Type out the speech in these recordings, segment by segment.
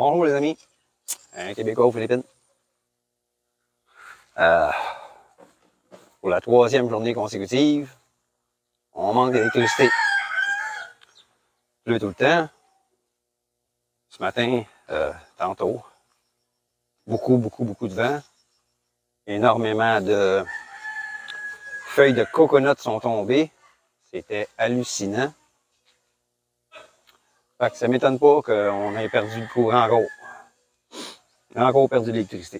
Bonjour les amis, un Québécois aux Philippines. Pour la 3e journée consécutive, on manque d'électricité. Il pleut tout le temps. Ce matin, tantôt, beaucoup de vent. Énormément de feuilles de coconut sont tombées. C'était hallucinant. Fait que ça ne m'étonne pas qu'on ait perdu le courant encore. On a encore perdu l'électricité.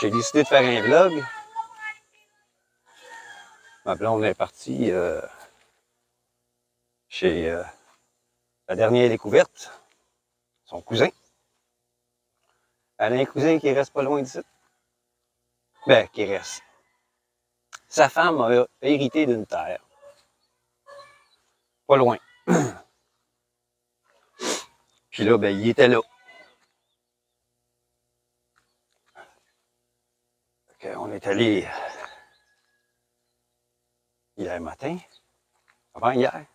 J'ai décidé de faire un vlog. Ma blonde est partie chez la dernière découverte, son cousin. Elle a un cousin qui reste pas loin d'ici. Ben, qui reste. Sa femme a hérité d'une terre. Pas loin. Puis là, ben, il était là. On est allé hier matin. Avant hier.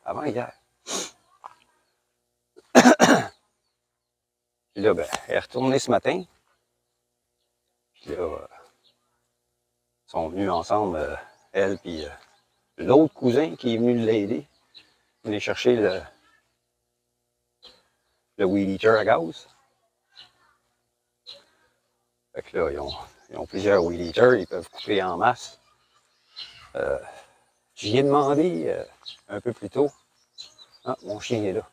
Puis là, ben, elle est retournée ce matin. Puis là, ils sont venus ensemble, elle puis l'autre cousin qui est venu l'aider. Il est chercher le weed eater à gaz. Fait que là, ils ont plusieurs weed eaters, ils peuvent couper en masse. J'y ai demandé un peu plus tôt. Ah, mon chien est là.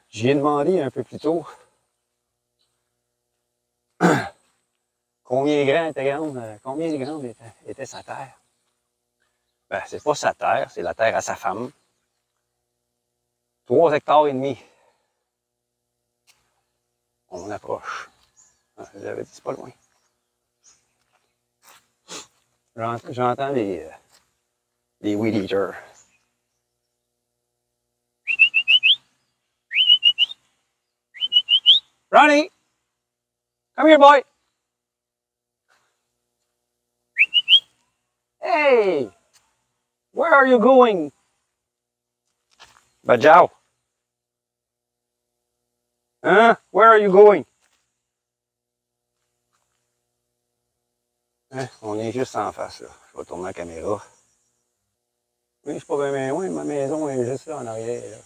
J'y ai demandé un peu plus tôt combien de grande était sa terre. Ben, c'est pas sa terre, c'est la terre à sa femme. 3 hectares et demi. On approche. J'avais dit, c'est pas loin. J'entends les weed eaters. Ronnie! Come here, boy! Hey! Where are you going? Bajau! Huh? Where are you going? Hein? On est juste en face, là. Je vais tourner la caméra. Oui, je suis pas bien loin, ma maison est juste là en arrière, là.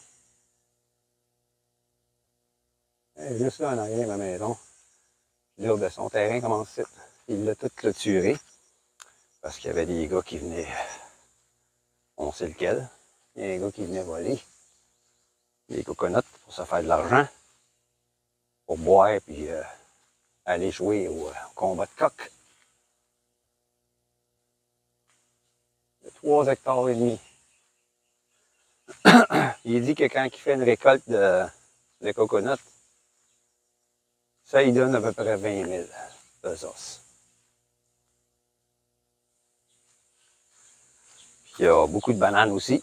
Elle est juste là en arrière, ma maison. Puis là, ben, son terrain commence ici. Il l'a tout clôturé. Parce qu'il y avait des gars qui venaient, on sait lequel, il y a des gars qui venaient voler des coconuts pour se faire de l'argent, pour boire puis aller jouer au combat de coq. De 3 hectares et demi. Il dit que quand il fait une récolte de coconuts, ça il donne à peu près 20 000 pesos. Puis il y a beaucoup de bananes aussi.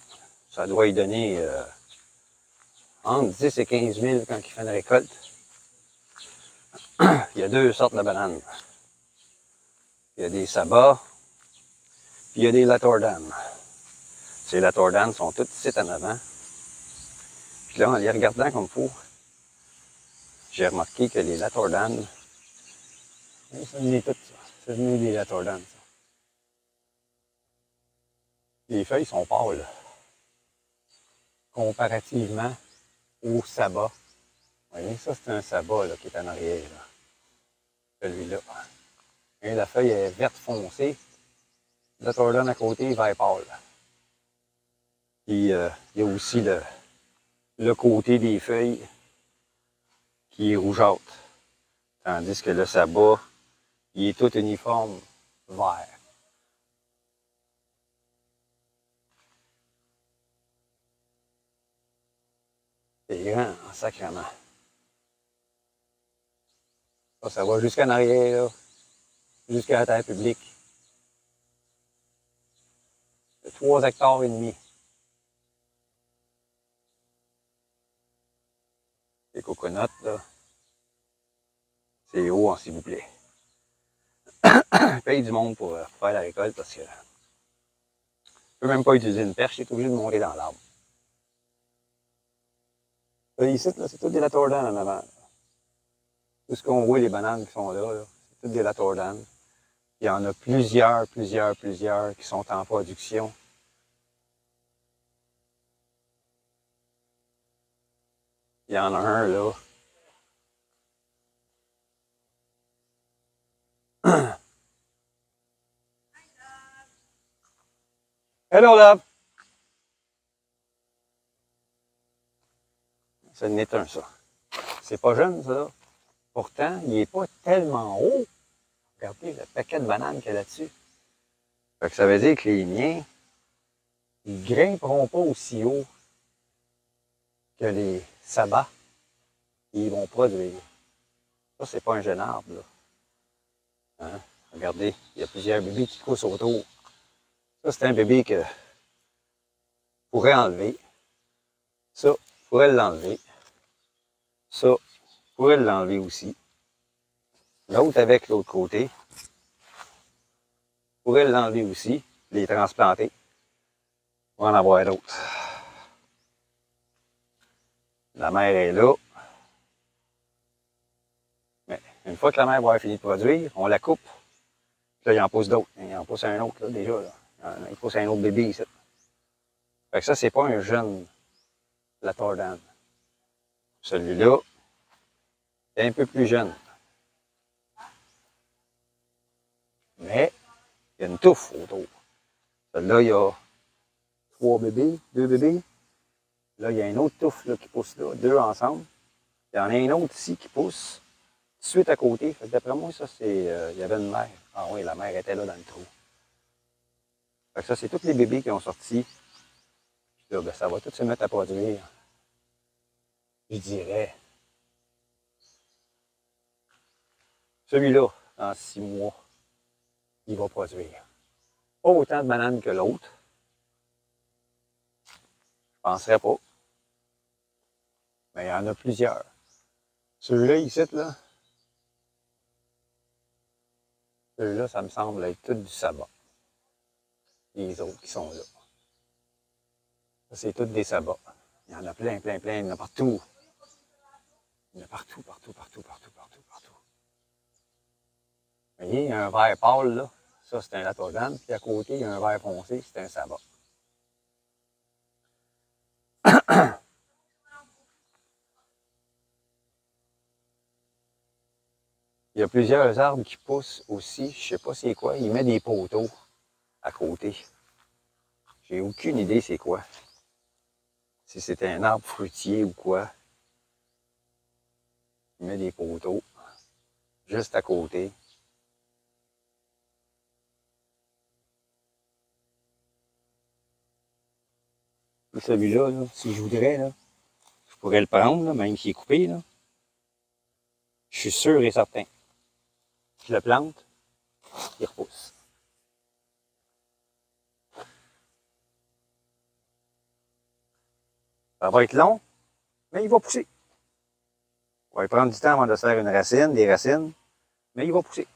Ça doit y donner entre 10 et 15 000 quand il fait une récolte. Il y a 2 sortes de bananes. Il y a des sabas, puis il y a des latordanes. Ces latordanes sont toutes ici en avant. Puis là, en les regardant comme il faut, j'ai remarqué que les latordanes, ça venait tout ça. Ça venait des latordanes, ça. Les feuilles sont pâles. Comparativement au sabas. Vous voyez, ça c'est un sabas là, qui est en arrière. Là. Celui-là. Et la feuille est verte foncée. La tordane à côté, vert pâle. Puis il y a aussi le côté des feuilles qui est rougeâtre. Tandis que le sabas, il est tout uniforme vert. C'est grand en sacrement. Ça va jusqu'en arrière, là, jusqu'à la terre publique. De 3 hectares et demi. Les coconuts, là, c'est haut, s'il vous plaît. Je paye du monde pour faire la récolte parce que je peux même pas utiliser une perche, je suis obligé de monter dans l'arbre. Là, ici, là, c'est tout des Latordan en avant. Là. Tout ce qu'on voit, les bananes qui sont là, c'est tout des Latordan. Il y en a plusieurs qui sont en production. Il y en a un, là. Hello, love! Ça n'est un, ça. C'est pas jeune, ça. Pourtant, il n'est pas tellement haut. Regardez le paquet de bananes qu'il y a là-dessus. Fait que ça veut dire que les miens, ils grimperont pas aussi haut que les sabbats. Ils vont produire. Ça, c'est pas un jeune arbre, là. Hein? Regardez, il y a plusieurs bébés qui poussent autour. Ça, c'est un bébé que pourrait enlever. Ça, pourrait l'enlever. Ça, pourrait l'enlever aussi. L'autre avec l'autre côté. Pourrait l'enlever aussi, les transplanter. On va en avoir d'autres. La mère est là. Mais une fois que la mère va avoir fini de produire, on la coupe. Puis là, il en pousse d'autres. Il en pousse un autre, là, déjà. Là. Il pousse un autre bébé ici. Fait que ça, c'est pas un jeune Latordan. Celui-là, est un peu plus jeune. Mais, il y a une touffe autour. Celui-là, il y a 3 bébés, 2 bébés. Là, il y a une autre touffe là, qui pousse là, 2 ensemble. Il y en a un autre ici qui pousse, tout de suite à côté. Fait que d'après moi, ça, c'est. Il y avait une mère. Ah oui, la mère était là dans le trou. Fait que ça, c'est tous les bébés qui ont sorti. Puis là, ben, ça va tout se mettre à produire. Je dirais. Celui-là, dans 6 mois, il va produire. Pas autant de bananes que l'autre. Je penserais pas. Mais il y en a plusieurs. Celui-là, ici, là. Celui-là, ça me semble être tout du sabbat. Les autres qui sont là. Ça, c'est tous des sabbats. Il y en a plein. Il y en a partout. Il y en a partout. Vous voyez, il y a un vert pâle, là. Ça, c'est un Latordan. Puis à côté, il y a un vert foncé, c'est un sabbat. Il y a plusieurs arbres qui poussent aussi. Je sais pas c'est quoi. Il met des poteaux à côté. J'ai aucune idée c'est quoi. Si c'est un arbre fruitier ou quoi. Il met des poteaux juste à côté. Et celui-là, là, si je voudrais, là, je pourrais le prendre, là, même s'il est coupé. Là. Je suis sûr et certain. Je le plante, il repousse. Ça va être long, mais il va pousser. Il va prendre du temps avant de se faire une racine, des racines, mais il va pousser.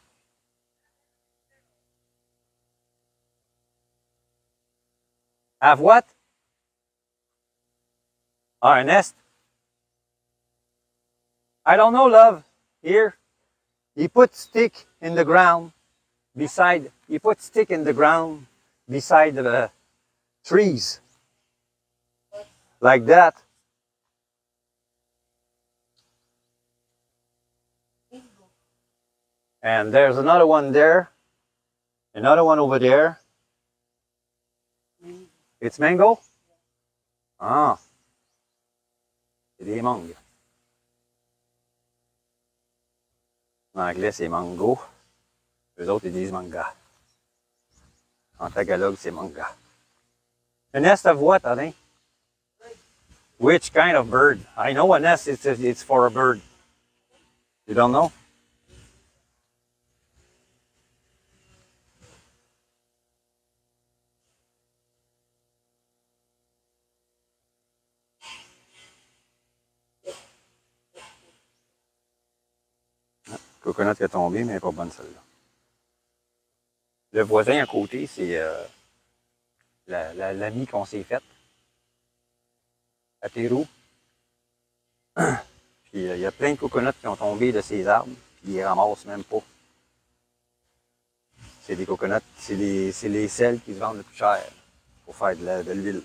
Have what? Ah, un nest? I don't know, love. Here, he put stick in the ground beside the trees. Like that. And there's another one there. Another one over there. It's mango? Ah. C'est des mangues. En anglais, c'est mango. Eux autres, ils disent manga. En tagalog, c'est manga. A nest of what, Alain? Which kind of bird? I know a nest, it's for a bird. You don't know? Coconut qui est tombé, mais elle n'est pas bonne celle-là. Le voisin à côté, c'est l'ami qu'on s'est faite. À Théroux. Puis il y a plein de coconuts qui ont tombé de ces arbres, puis ils les ramassent même pas. C'est des coconuts, c'est les sels qui se vendent le plus cher pour faire de l'huile.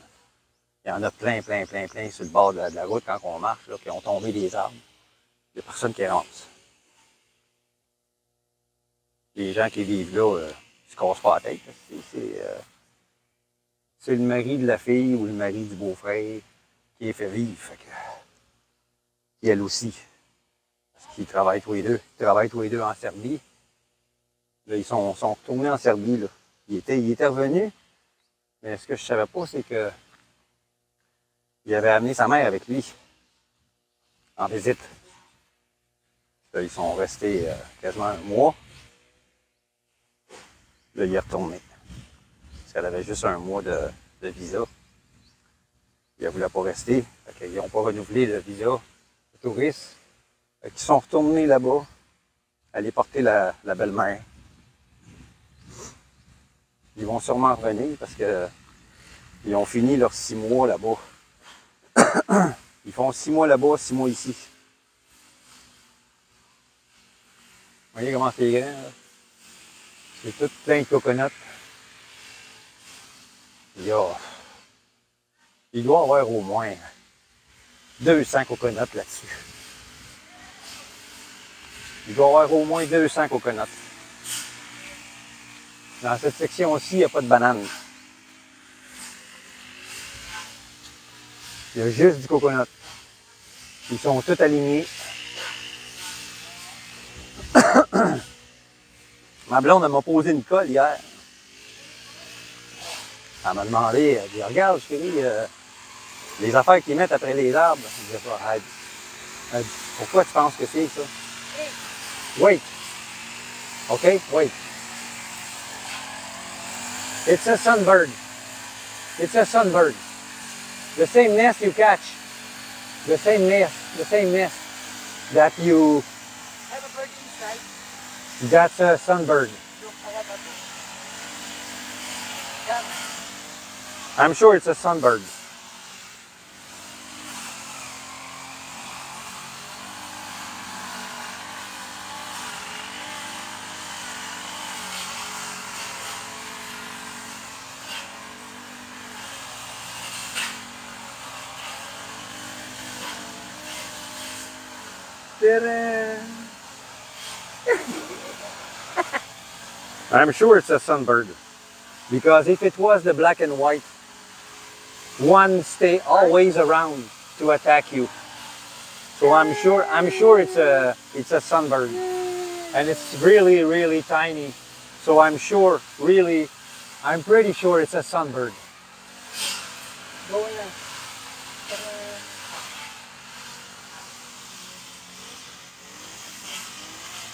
Il y en a plein sur le bord de la route quand on marche, là, qui ont tombé des arbres. Il n'y a personne qui les ramasse. Les gens qui vivent là, ils se cassent pas la tête. C'est le mari de la fille ou le mari du beau-frère qui les fait vivre. Fait que, et elle aussi. Parce qu'ils travaillent tous les deux. Ils travaillent tous les deux en Serbie. Là, ils sont retournés en Serbie. Là. Il était revenu. Mais ce que je savais pas, c'est que il avait amené sa mère avec lui en visite. Là, ils sont restés quasiment un mois. Là, il est retourné. Parce qu'elle avait juste un mois de visa. Il ne voulait pas rester. Ils n'ont pas renouvelé le visa de touriste. Ils sont retournés là-bas, aller porter la belle-mère. Ils vont sûrement revenir parce que ils ont fini leurs 6 mois là-bas. Ils font 6 mois là-bas, 6 mois ici. Vous voyez comment c'est grand, là? C'est tout plein de coconuts. Il doit y avoir au moins 200 coconuts là-dessus. Il doit y avoir au moins 200 coconuts. Dans cette section-ci, il n'y a pas de bananes. Il y a juste du coconut. Ils sont tous alignés. Ma blonde, elle m'a posé une colle hier. Elle m'a demandé, elle dit, regarde, chérie, les affaires qu'ils mettent après les arbres. Je dis, elle dit, pourquoi tu penses que c'est ça? Wait. OK? Wait. It's a sunbird. It's a sunbird. The same nest you catch. The same nest that you... Have a bird inside. That's a sunbird. Look, I have a bird. I'm sure it's a sunbird. I'm sure it's a sunbird. Because if it was the black and white, one stay always around to attack you. So I'm sure it's a sunbird. And it's really tiny. So I'm pretty sure it's a sunbird. Go in there.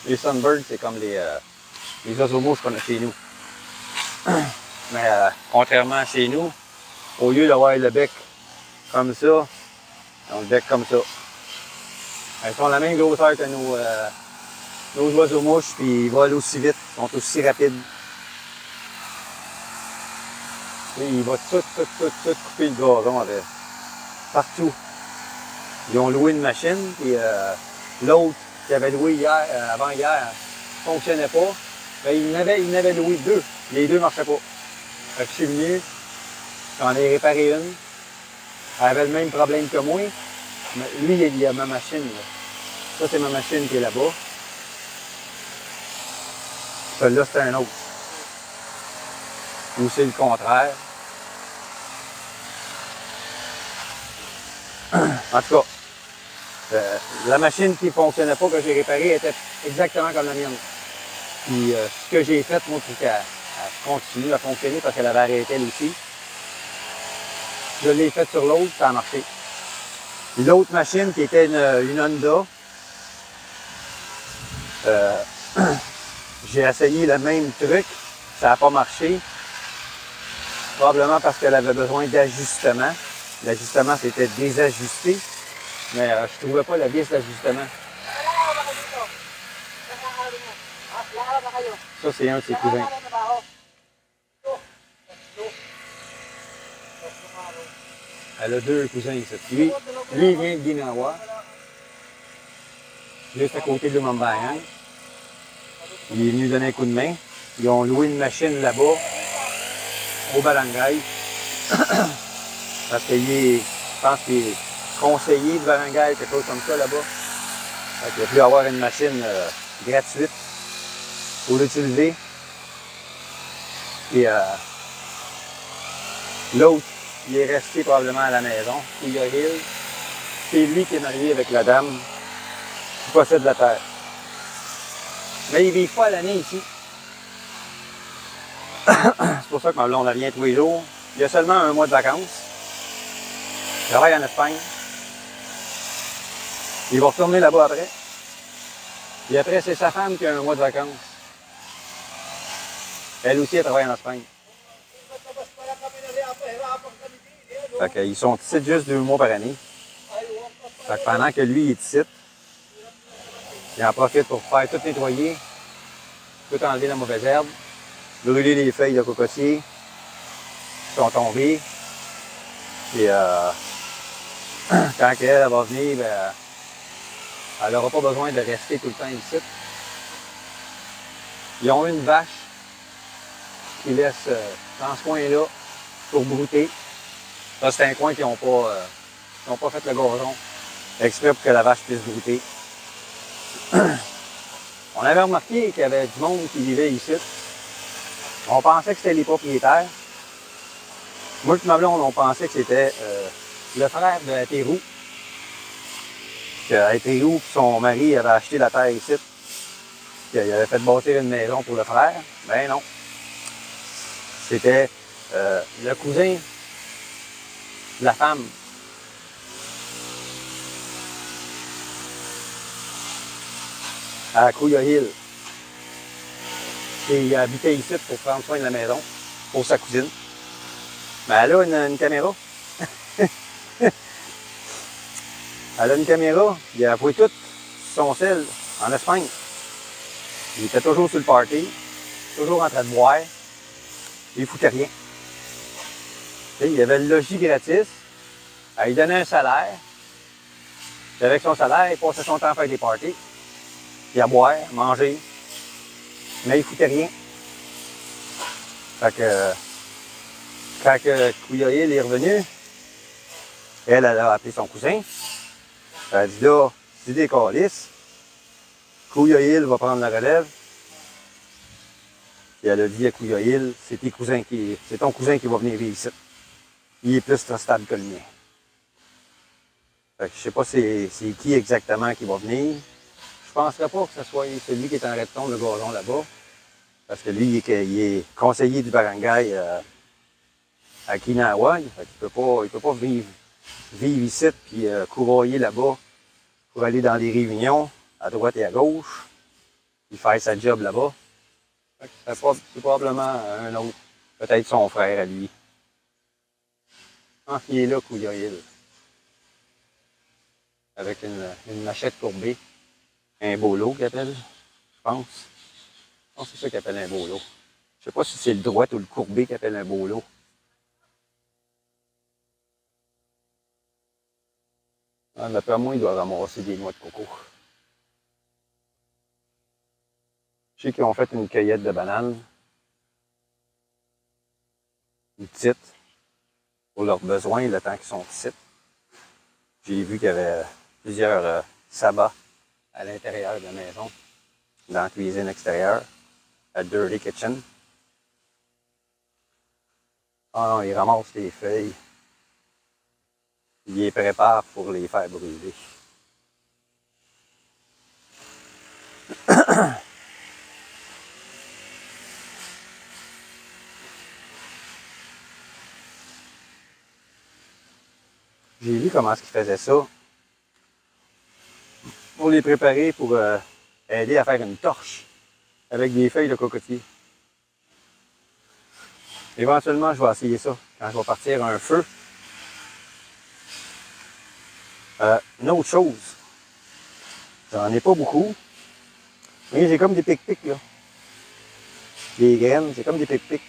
Les sunbirds, c'est comme les oiseaux mouches qu'on a chez nous. Mais contrairement à chez nous, au lieu d'avoir le bec comme ça, ils ont le bec comme ça. Ils sont la même grosseur que nos oiseaux mouches, puis ils volent aussi vite, ils sont aussi rapides. Et il va tout couper le gazon partout. Ils ont loué une machine, puis l'autre qu'ils avaient loué avant-hier, ne fonctionnait pas. Ben, ils n'avaient loué 2. Les 2 ne marchaient pas. Fait que je suis venu, j'en ai réparé une. Elle avait le même problème que moi. Mais lui, il y a ma machine. Là. Ça, c'est ma machine qui est là-bas. Celle-là, c'est un autre. Ou c'est le contraire. En tout cas, la machine qui ne fonctionnait pas, que j'ai réparée, était exactement comme la mienne. Puis ce que j'ai fait, moi, pour qu'elle continue à fonctionner, parce qu'elle avait arrêté elle aussi, je l'ai faite sur l'autre, ça a marché. Puis l'autre machine, qui était une Honda, j'ai essayé le même truc, ça n'a pas marché. Probablement parce qu'elle avait besoin d'ajustement. L'ajustement, c'était désajusté. Mais je trouvais pas la vis d'ajustement. Ça, c'est un de ses cousins. Elle a 2 cousins ici. Lui, il vient de Guinawa. juste à côté de Lumumbayang. Il est venu donner un coup de main. Ils ont loué une machine là-bas, au barangay. Parce qu'il est, je pense qu'il est conseiller de barangay, quelque chose comme ça là-bas. Il a pu avoir une machine gratuite pour l'utiliser. Et l'autre, il est resté probablement à la maison, Kuya Hill. C'est lui qui est marié avec la dame qui possède la terre. Mais ils ne vivent pas à l'année ici. C'est pour ça que ma blonde vient tous les jours. Il y a seulement un mois de vacances. Il travaille en Espagne. Il va retourner là-bas après. Et après, c'est sa femme qui a un mois de vacances. Elle aussi, elle travaille en Espagne. Fait qu'ils sont ici juste 2 mois par année. Fait que pendant que lui, il est ici, il en profite pour faire tout nettoyer, tout enlever la mauvaise herbe, brûler les feuilles de cocotier qui sont tombées. Et quand elle va venir, ben, elle n'aura pas besoin de rester tout le temps ici. Ils ont une vache qui laisse dans ce coin-là pour brouter. Ça, c'est un coin qui n'ont pas fait le gazon exprès pour que la vache puisse brouter. On avait remarqué qu'il y avait du monde qui vivait ici. On pensait que c'était les propriétaires. Moi et ma blonde, on pensait que c'était le frère de Aterou. Aterou, son mari avait acheté la terre ici. Il avait fait bâtir une maison pour le frère. Ben non. C'était le cousin de la femme. À Kuya Hill. Et il habitait ici pour prendre soin de la maison, pour sa cousine. Mais elle a une caméra. Elle a une caméra. Il a pris tout son sel en Espagne. Il était toujours sur le party, toujours en train de boire. Il foutait rien. Il avait le logis gratis. Il donnait un salaire. Et avec son salaire, il passait son temps à faire des parties. Puis à boire, à manger. Mais il foutait rien. Fait que quand Kuya Hill est revenu, elle a appelé son cousin. Elle a dit là, c'est des câlisses. Kuya Hill va prendre la relève. Puis elle a dit à Kuya Hill, c'est ton cousin qui va venir vivre ici. Il est plus stable que le mien. Fait que je sais pas c'est qui exactement qui va venir. Je penserais pas que ce soit celui qui est en train de tondre le gazon là-bas. Parce que lui, il est conseiller du barangay à Kinahawa. Fait qu'il peut pas vivre ici puis courroyer là-bas pour aller dans des réunions à droite et à gauche. Puis faire sa job là-bas. C'est probablement un autre. Peut-être son frère à lui. Ah, il est là, Kuya Hill. Avec une machette courbée. Un bolo qu'il appelle, je pense. Je pense que c'est ça qu'il appelle un bolo. Je sais pas si c'est le droit ou le courbé qu'il appelle un bolo. Ah, d'après moi, il doit ramasser des noix de coco. Je sais qu'ils ont fait une cueillette de bananes. Une petite. Pour leurs besoins, le temps qu'ils sont ici. J'ai vu qu'il y avait plusieurs sabbats à l'intérieur de la maison. Dans la cuisine extérieure. La Dirty Kitchen. Ah non, ils ramassent les feuilles. Ils les préparent pour les faire brûler. J'ai vu comment ils faisaient ça. Pour les préparer pour aider à faire une torche avec des feuilles de cocotier. Éventuellement, je vais essayer ça quand je vais partir à un feu. Une autre chose, j'en ai pas beaucoup, mais j'ai comme des pic-pics là. Des graines, c'est comme des pic-pics.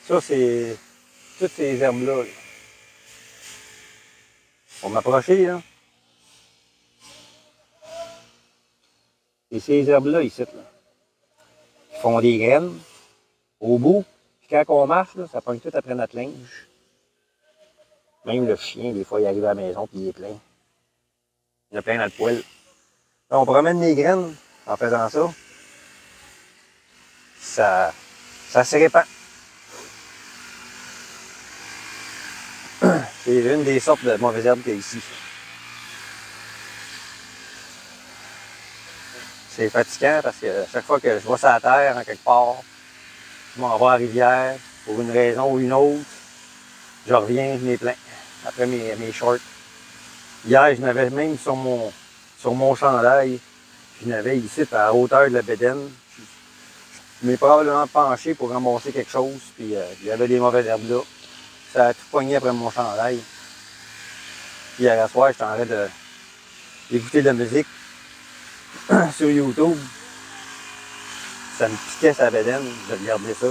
Ça, c'est toutes ces herbes-là. Là. On m'approcher, là. C'est ces herbes-là, ici, là, qui font des graines au bout. Puis quand on marche, là, ça pogne tout après notre linge. Même le chien, des fois, il arrive à la maison puis il est plein. Il y en a plein dans le poêle. Là, on promène les graines en faisant ça. Ça se répand. C'est une des sortes de mauvaises herbes qu'il y a ici. C'est fatigant parce que chaque fois que je vois ça à terre, en quelque part, je m'en vais à la rivière, pour une raison ou une autre, je reviens, je m'ai plaint. Après mes shorts. Hier, je n'avais même sur mon chandail, je n'avais ici à la hauteur de la bédaine. Je m'ai probablement penché pour ramasser quelque chose, puis il y avait des mauvaises herbes là. Ça a tout pogné après mon chandail. Puis hier soir, j'étais en train d'écouter de la musique sur YouTube. Ça me piquait sa bédaine, je regardais ça.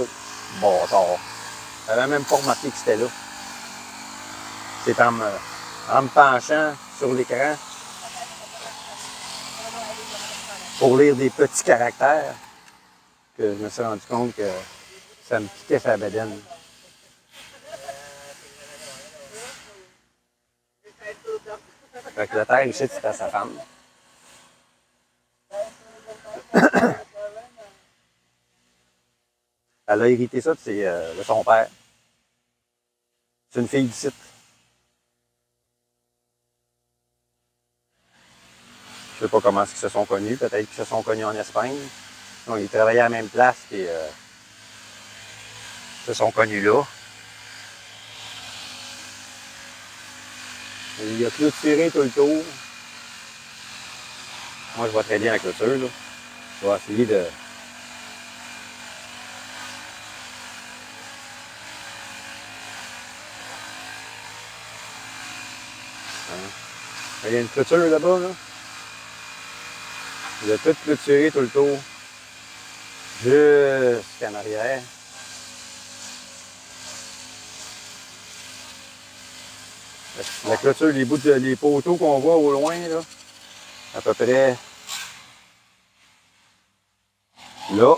Bâtard. J'avais même pas remarqué que c'était là. C'est en me penchant sur l'écran pour lire des petits caractères que je me suis rendu compte que ça me piquait sa bédaine. Fait que la terre ici, c'était à sa femme. Elle a hérité ça de son père. C'est une fille d'ici. Je sais pas comment ils se sont connus. Peut-être qu'ils se sont connus en Espagne. Donc, ils travaillaient à la même place et se sont connus là. Et il a clôturé tout le tour. Moi, je vois très bien la clôture, là. Je vais essayer de... Il y a une clôture là-bas, là. Il a tout clôturé tout le tour. Jusqu'en arrière. La clôture, les poteaux qu'on voit au loin, là, à peu près là,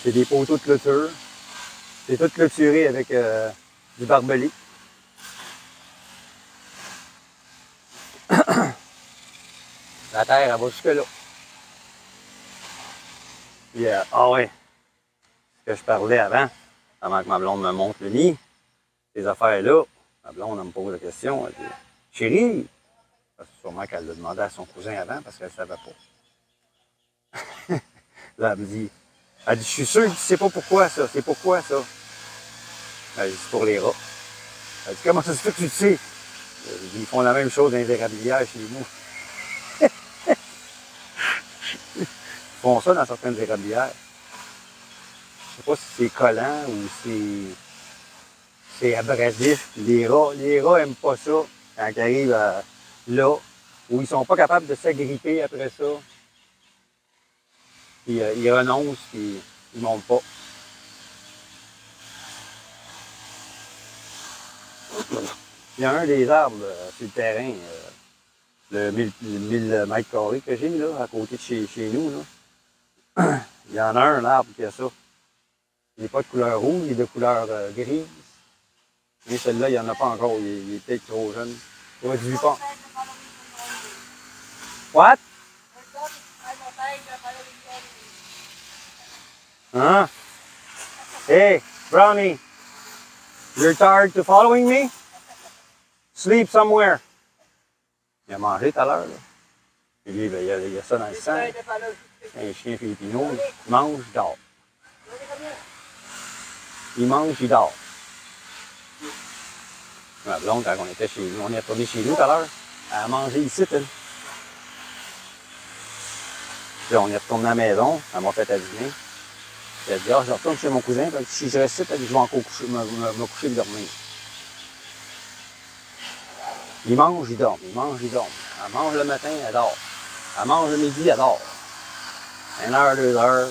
c'est des poteaux de clôture. C'est tout clôturé avec du barbelé. La terre, elle va jusque-là. Puis, ah ouais, ce que je parlais avant que ma blonde me montre le nid, ces affaires-là, ma blonde, elle me pose la question, elle dit, chérie, parce que sûrement qu'elle l'a demandé à son cousin avant parce qu'elle ne savait pas. Là, elle me dit, elle dit, je suis sûre que tu sais pas pourquoi ça, c'est pourquoi ça? Elle dit, c'est pour les rats. Elle dit, comment ça se fait que tu le sais? Elle dit, ils font la même chose dans les érablières chez nous. Ils font ça dans certaines érablières. Je sais pas si c'est collant ou c'est abrasif. Les rats aiment pas ça quand ils arrivent là, où ils sont pas capables de s'agripper après ça. Puis ils renoncent, puis ils montent pas. Il y a un des arbres sur le terrain, le 1000 mètres carrés que j'ai là, à côté de chez nous. Là. Il y en a un arbre qui a ça. Il n'est pas de couleur rouge, il est de couleur grise. Mais celui-là, il n'y en a pas encore. Il est peut-être trop jeune. Il va du pas. What? Huh? Hey, Brownie. You're tired to following me? Sleep somewhere. Il a mangé tout à l'heure. Puis lui, ben, il y a ça dans le sang. Un chien filipino, il mange, il dort. Il mange, il dort. Ma blonde, quand on était chez nous, on est retourné chez nous tout à l'heure, elle a mangé ici, elle. Puis on est retourné à la maison, elle m'a fait à dîner. Puis elle a dit, ah, je retourne chez mon cousin, puis si je reste ici, je vais encore me coucher et dormir. Il mange, il dort, il mange, il dort. Elle mange le matin, elle dort. Elle mange le midi, elle dort. 1 heure, 2 heures.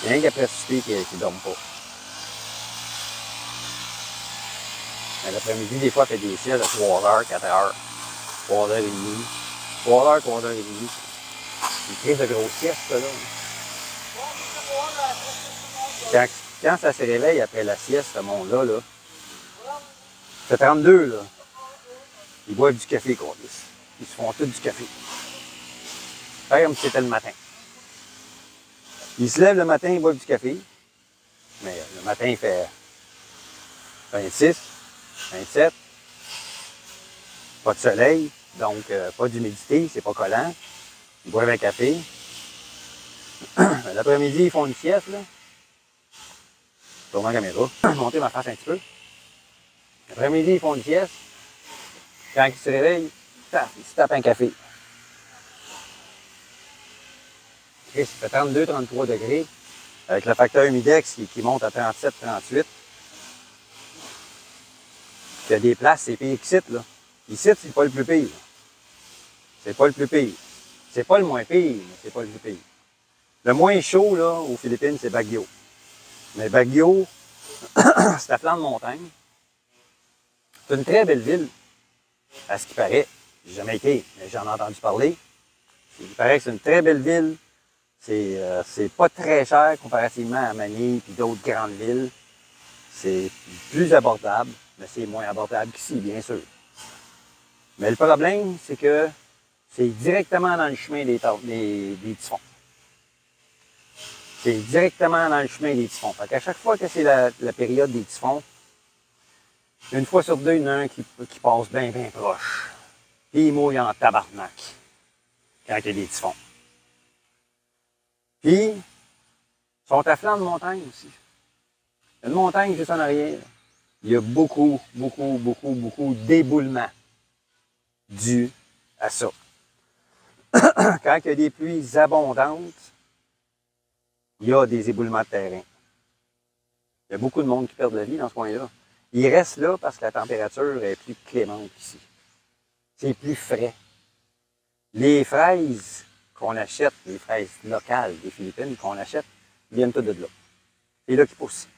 Il y a rien qu'après souper qui ne dorment pas. L'après-midi, des fois, elle fait des siestes à 3 heures, 4 heures, 3 heures et demie. 3h, 3h30. Une crise de grosse sieste, là. Quand ça se réveille après la sieste, ce monde-là, là, c'est 32, là. Ils boivent du café, quoi. Ils se font tout du café. Pareil comme si c'était le matin. Ils se lèvent le matin, ils boivent du café. Mais le matin, il fait 26, 27. Pas de soleil, donc pas d'humidité, c'est pas collant. Ils boivent un café. L'après-midi, ils font une sieste, là. Tourne la caméra. Monter ma face un petit peu. L'après-midi, ils font une sieste. Quand ils se réveillent, ils se tapent un café. Ça fait 32-33 degrés. Avec le facteur humidex qui monte à 37-38. Il y a des places, c'est pire qu'ici, là. Ici, c'est pas le plus pire. C'est pas le plus pire. C'est pas le moins pire, mais c'est pas le plus pire. Le moins chaud, là, aux Philippines, c'est Baguio. Mais Baguio, c'est à flanc de montagne. C'est une très belle ville, à ce qui paraît. J'ai jamais été, mais j'en ai entendu parler. Il paraît que c'est une très belle ville. C'est pas très cher comparativement à Manille et d'autres grandes villes. C'est plus abordable, mais c'est moins abordable qu'ici, bien sûr. Mais le problème, c'est que c'est directement dans le chemin des typhons. C'est directement dans le chemin des typhons. Fait qu'à chaque fois que c'est la période des typhons, une fois sur deux, il y en a un qui passe bien proche. Puis il mouille en tabarnak quand il y a des typhons. Puis, ils sont à flanc de montagne aussi. Il y a une montagne juste en arrière. Il y a beaucoup d'éboulements dus à ça. Quand il y a des pluies abondantes, il y a des éboulements de terrain. Il y a beaucoup de monde qui perd la vie dans ce coin-là. Ils restent là parce que la température est plus clémente ici. C'est plus frais. Les fraises qu'on achète, les fraises locales des Philippines qu'on achète, viennent toutes de là. C'est là qu'ils poussent.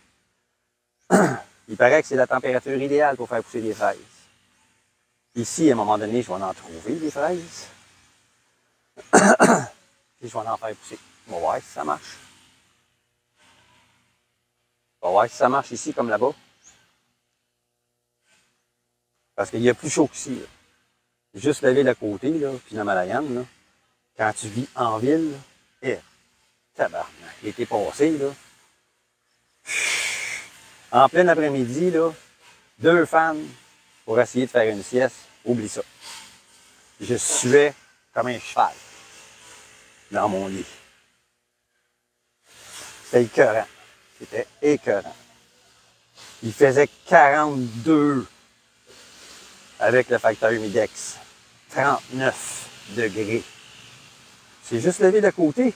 Il paraît que c'est la température idéale pour faire pousser des fraises. Ici, à un moment donné, je vais en trouver des fraises. Et je vais en faire pousser. On va voir si ça marche. On va voir si ça marche ici comme là-bas. Parce qu'il y a plus chaud qu'ici. Là. Juste la ville à côté, là, puis la Malayane, là, quand tu vis en ville, tabarnak, l'été passé, là, en plein après-midi, là, 2 fans pour essayer de faire une sieste, oublie ça. Je suais comme un cheval dans mon lit. C'était écœurant. C'était écœurant. Il faisait 42 avec le facteur humidex. 39 degrés. C'est juste la ville à côté.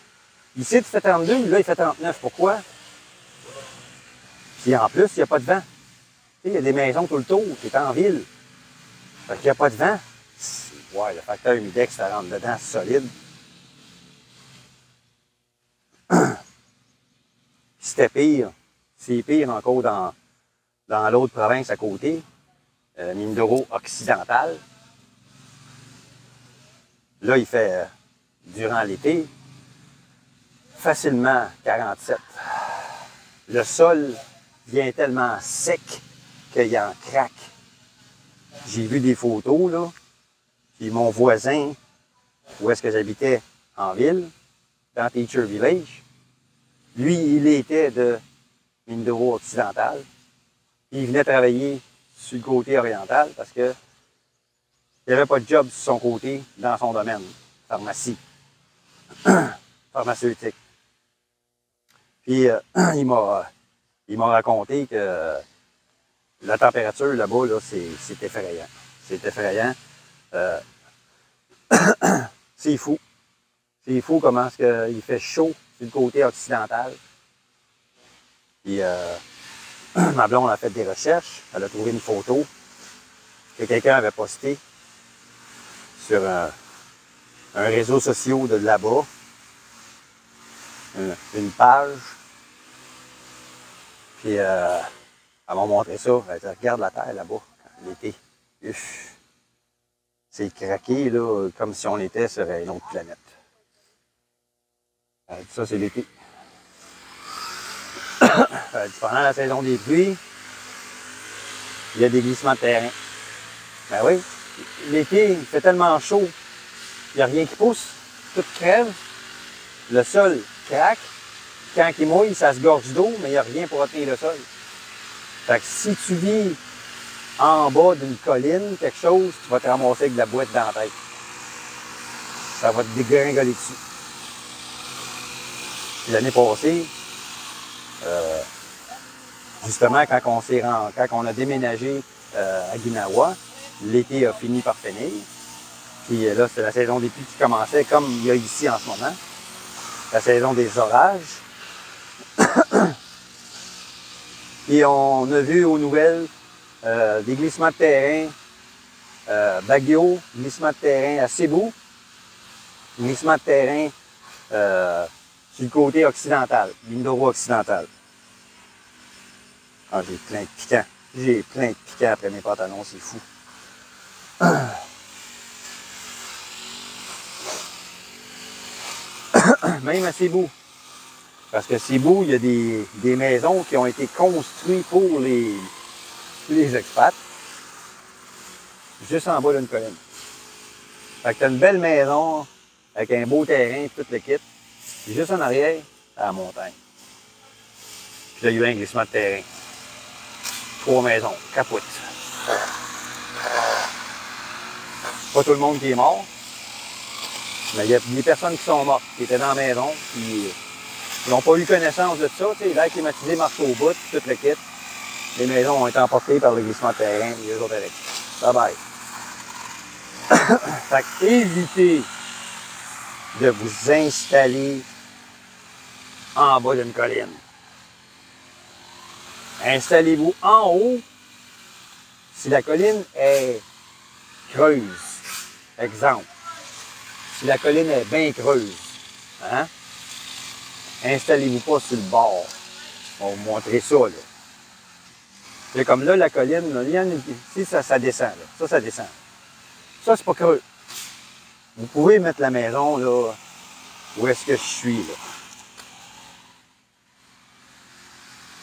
Ici, il fait 32, là, il fait 39. Pourquoi? Puis en plus, il n'y a pas de vent. Il y a des maisons tout le tour, c'est en ville. Fait qu'il n'y a pas de vent. Ouais, le facteur humidex, ça rentre dedans solide. C'était pire. C'est pire encore dans l'autre province à côté, Mindoro occidental. Là, il fait, durant l'été, facilement 47. Le sol vient tellement sec qu'il en craque. J'ai vu des photos, là, puis mon voisin, où est-ce que j'habitais en ville, dans Teacher Village, lui, il était de Mindoro occidental. Il venait travailler sur le côté oriental parce que il n'y avait pas de job sur son côté dans son domaine, pharmacie, pharmaceutique. Puis il m'a raconté que la température là-bas, là, c'est effrayant. C'est effrayant. C'est fou. C'est fou comment il fait chaud sur le côté occidental. Puis ma blonde a fait des recherches. Elle a trouvé une photo que quelqu'un avait postée sur un réseau social de là-bas. Une page. Puis elle m'a montré ça. Elle dit, regarde la terre là-bas, l'été. c'est craqué, là, comme si on était sur une autre planète. Ça, c'est l'été. Pendant la saison des pluies, il y a des glissements de terrain. Ben oui, l'été, il fait tellement chaud, il n'y a rien qui pousse, tout crève, le sol craque, quand il mouille, ça se gorge d'eau, mais il n'y a rien pour retenir le sol. Fait que si tu vis en bas d'une colline, quelque chose, tu vas te ramasser avec de la boîte dans la tête. Ça va te dégringoler dessus. Puis l'année passée, justement, quand on a déménagé à Guinawa, l'été a fini par finir. Puis là, c'est la saison des pluies qui commençait, comme il y a ici en ce moment. La saison des orages. Puis on a vu aux nouvelles des glissements de terrain, Baguio, glissement de terrain à Cebu, glissement de terrain sur le côté occidental, Mindoro occidental. Ah, j'ai plein de piquants. J'ai plein de piquants après mes pantalons, c'est fou. Même à Cebu. Parce que Cebu, il y a des maisons qui ont été construites pour les expats. Juste en bas d'une colline. Fait que t'as une belle maison avec un beau terrain, tout le kit. Puis juste en arrière, à la montagne. Puis là, il y a eu un glissement de terrain. 3 maisons, capote. Pas tout le monde qui est mort, mais il y a des personnes qui sont mortes, qui étaient dans la maison, puis ils n'ont pas eu connaissance de ça. L'air climatisé marche au bout, tout le kit. Les maisons ont été emportées par le glissement de terrain, et eux autres avec. Bye bye. Fait que évitez de vous installer en bas d'une colline. Installez-vous en haut si la colline est creuse. Exemple, si la colline est bien creuse, hein? Installez-vous pas sur le bord. On va vous montrer ça, là. C'est comme là, la colline, là, il y en a ici, ça descend, là. Ça descend. Ça, c'est pas creux. Vous pouvez mettre la maison, là, où est-ce que je suis,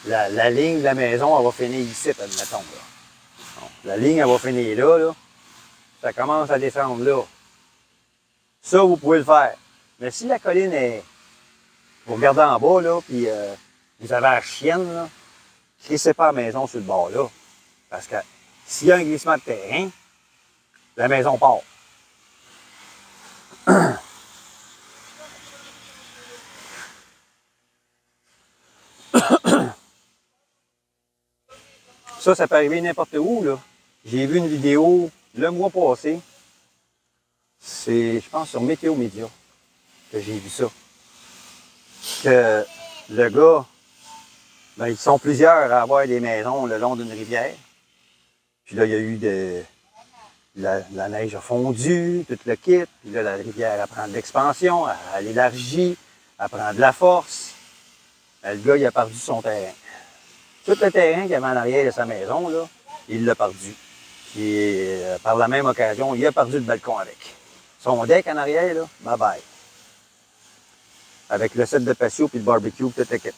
là. La ligne de la maison, elle va finir ici, admettons, là. Donc, la ligne, elle va finir là, là. Ça commence à descendre là. Ça, vous pouvez le faire. Mais si la colline est... Vous regardez en bas, là, puis vous avez la chienne, là, crissez pas la maison sur le bord, là. Parce que s'il y a un glissement de terrain, la maison part. Ça peut arriver n'importe où, là. J'ai vu une vidéo le mois passé. C'est, je pense, sur Météo Média que j'ai vu ça. Que le gars, ben, ils sont plusieurs à avoir des maisons le long d'une rivière. Puis là, il y a eu la neige a fondu, tout le kit. Puis là, la rivière, elle prend de l'expansion, elle élargit, elle prend de la force. Le gars, il a perdu son terrain. Tout le terrain qu'il avait en arrière de sa maison, là, il l'a perdu. Puis, par la même occasion, il a perdu le balcon avec. Son deck en arrière, là, bye-bye. Avec le set de patio puis le barbecue, toute l'équipe.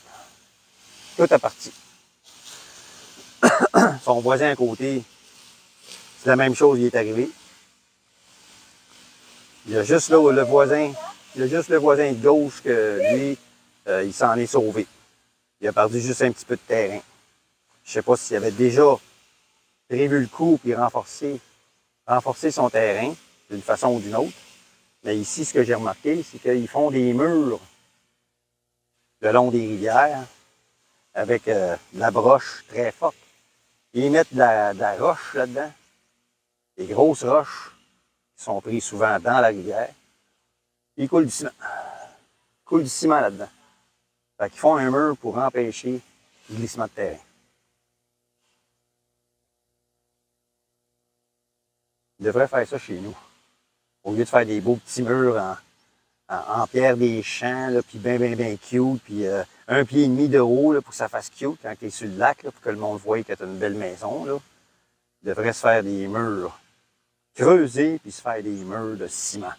Tout est parti. Son voisin à côté, c'est la même chose, il est arrivé. Il y a juste là le voisin, il y a juste le voisin de gauche que lui, il s'en est sauvé. Il a perdu juste un petit peu de terrain. Je sais pas s'il avait déjà prévu le coup puis renforcer son terrain d'une façon ou d'une autre. Mais ici, ce que j'ai remarqué, c'est qu'ils font des murs le long des rivières avec de la broche très forte. Ils mettent de la roche là-dedans, des grosses roches qui sont prises souvent dans la rivière. Puis ils coulent du ciment. Ils coulent du ciment là-dedans. Fait qu'ils font un mur pour empêcher le glissement de terrain. Ils devraient faire ça chez nous. Au lieu de faire des beaux petits murs en pierre des champs, là, puis bien cute, puis 1,5 pied de haut là, pour que ça fasse cute quand tu es sur le lac, là, pour que le monde voie que tu as une belle maison. Là. Ils devraient se faire des murs creuser puis se faire des murs de ciment.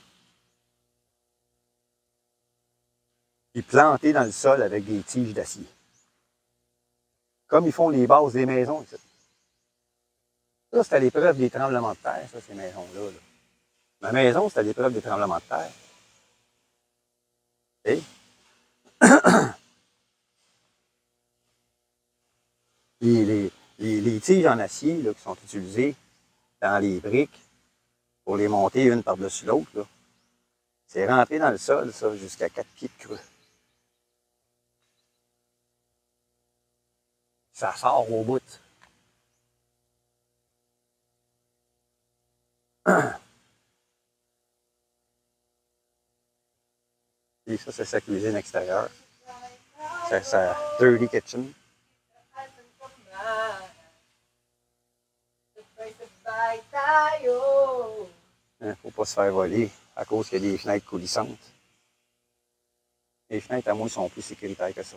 Puis planter dans le sol avec des tiges d'acier. Comme ils font les bases des maisons ici. Ça, c'était l'épreuve des tremblements de terre, ça, ces maisons-là. Là. Ma maison, c'était l'épreuve des tremblements de terre. Et les tiges en acier là, qui sont utilisées dans les briques pour les monter une par-dessus l'autre, c'est rentré dans le sol, ça, jusqu'à 4 pieds de creux. Ça sort au bout. Et ça, c'est sa cuisine extérieure. C'est sa dirty kitchen. Faut pas se faire voler à cause qu'il y a des fenêtres coulissantes. Les fenêtres, à moi, sont plus sécuritaires que ça.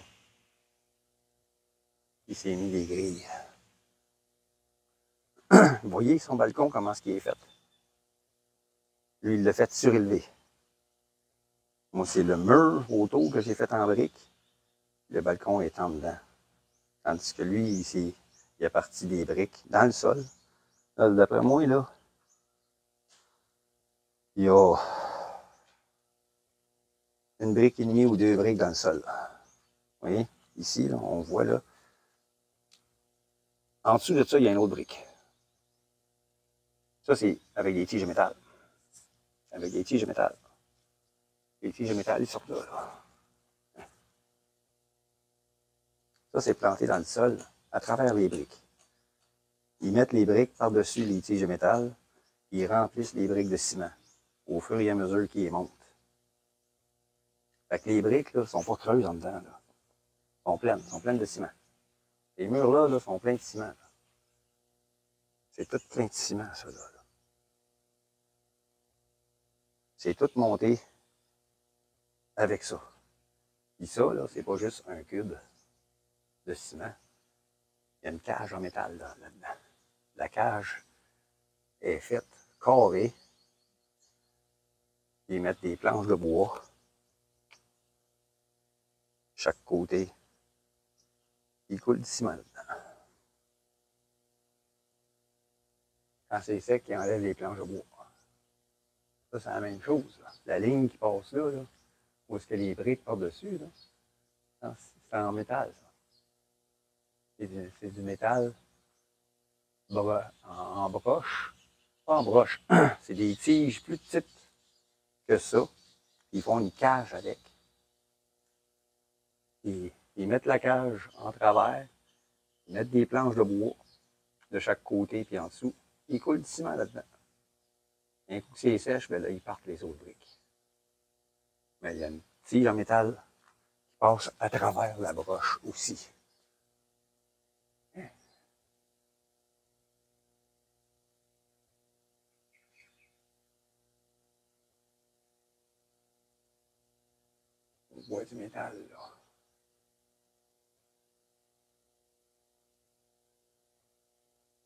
Il s'est mis des grilles. Vous voyez son balcon, comment est-ce qu'il est fait? Lui, il l'a fait surélevé. Moi, c'est le mur autour que j'ai fait en briques. Le balcon est en dedans. Tandis que lui, ici, il a parti des briques dans le sol. Là, d'après moi, là, il y a une brique et demie ou 2 briques dans le sol. Vous voyez? Ici, là, on voit là. En dessous de ça, il y a une autre brique. Ça, c'est avec des tiges de métal. Avec des tiges de métal. Les tiges de métal, ils sortent là. Ça, c'est planté dans le sol à travers les briques. Ils mettent les briques par-dessus les tiges de métal. Ils remplissent les briques de ciment au fur et à mesure qu'ils les montent. Fait que les briques, là, sont pas creuses en dedans, là. Sont pleines de ciment. Les murs, là, sont pleins de ciment, là. C'est tout plein de ciment, ça, là. C'est tout monté avec ça. Puis ça, là, c'est pas juste un cube de ciment. Il y a une cage en métal là-dedans. La cage est faite carrée. Ils mettent des planches de bois. Chaque côté. Il coule du ciment là-dedans. Quand c'est sec, ils enlèvent les planches de bois. Ça, c'est la même chose. Là. La ligne qui passe là, où est-ce que les briques par-dessus, là, c'est en métal, ça. C'est du métal en broche. Pas en broche. C'est des tiges plus petites que ça. Ils font une cage avec. Ils mettent la cage en travers. Ils mettent des planches de bois de chaque côté puis en dessous. Ils coulent du ciment là-dedans. Un coup que c'est sèche, ben là, ils partent les autres briques. Mais il y a une tige en métal qui passe à travers la broche aussi. On voit du métal, là.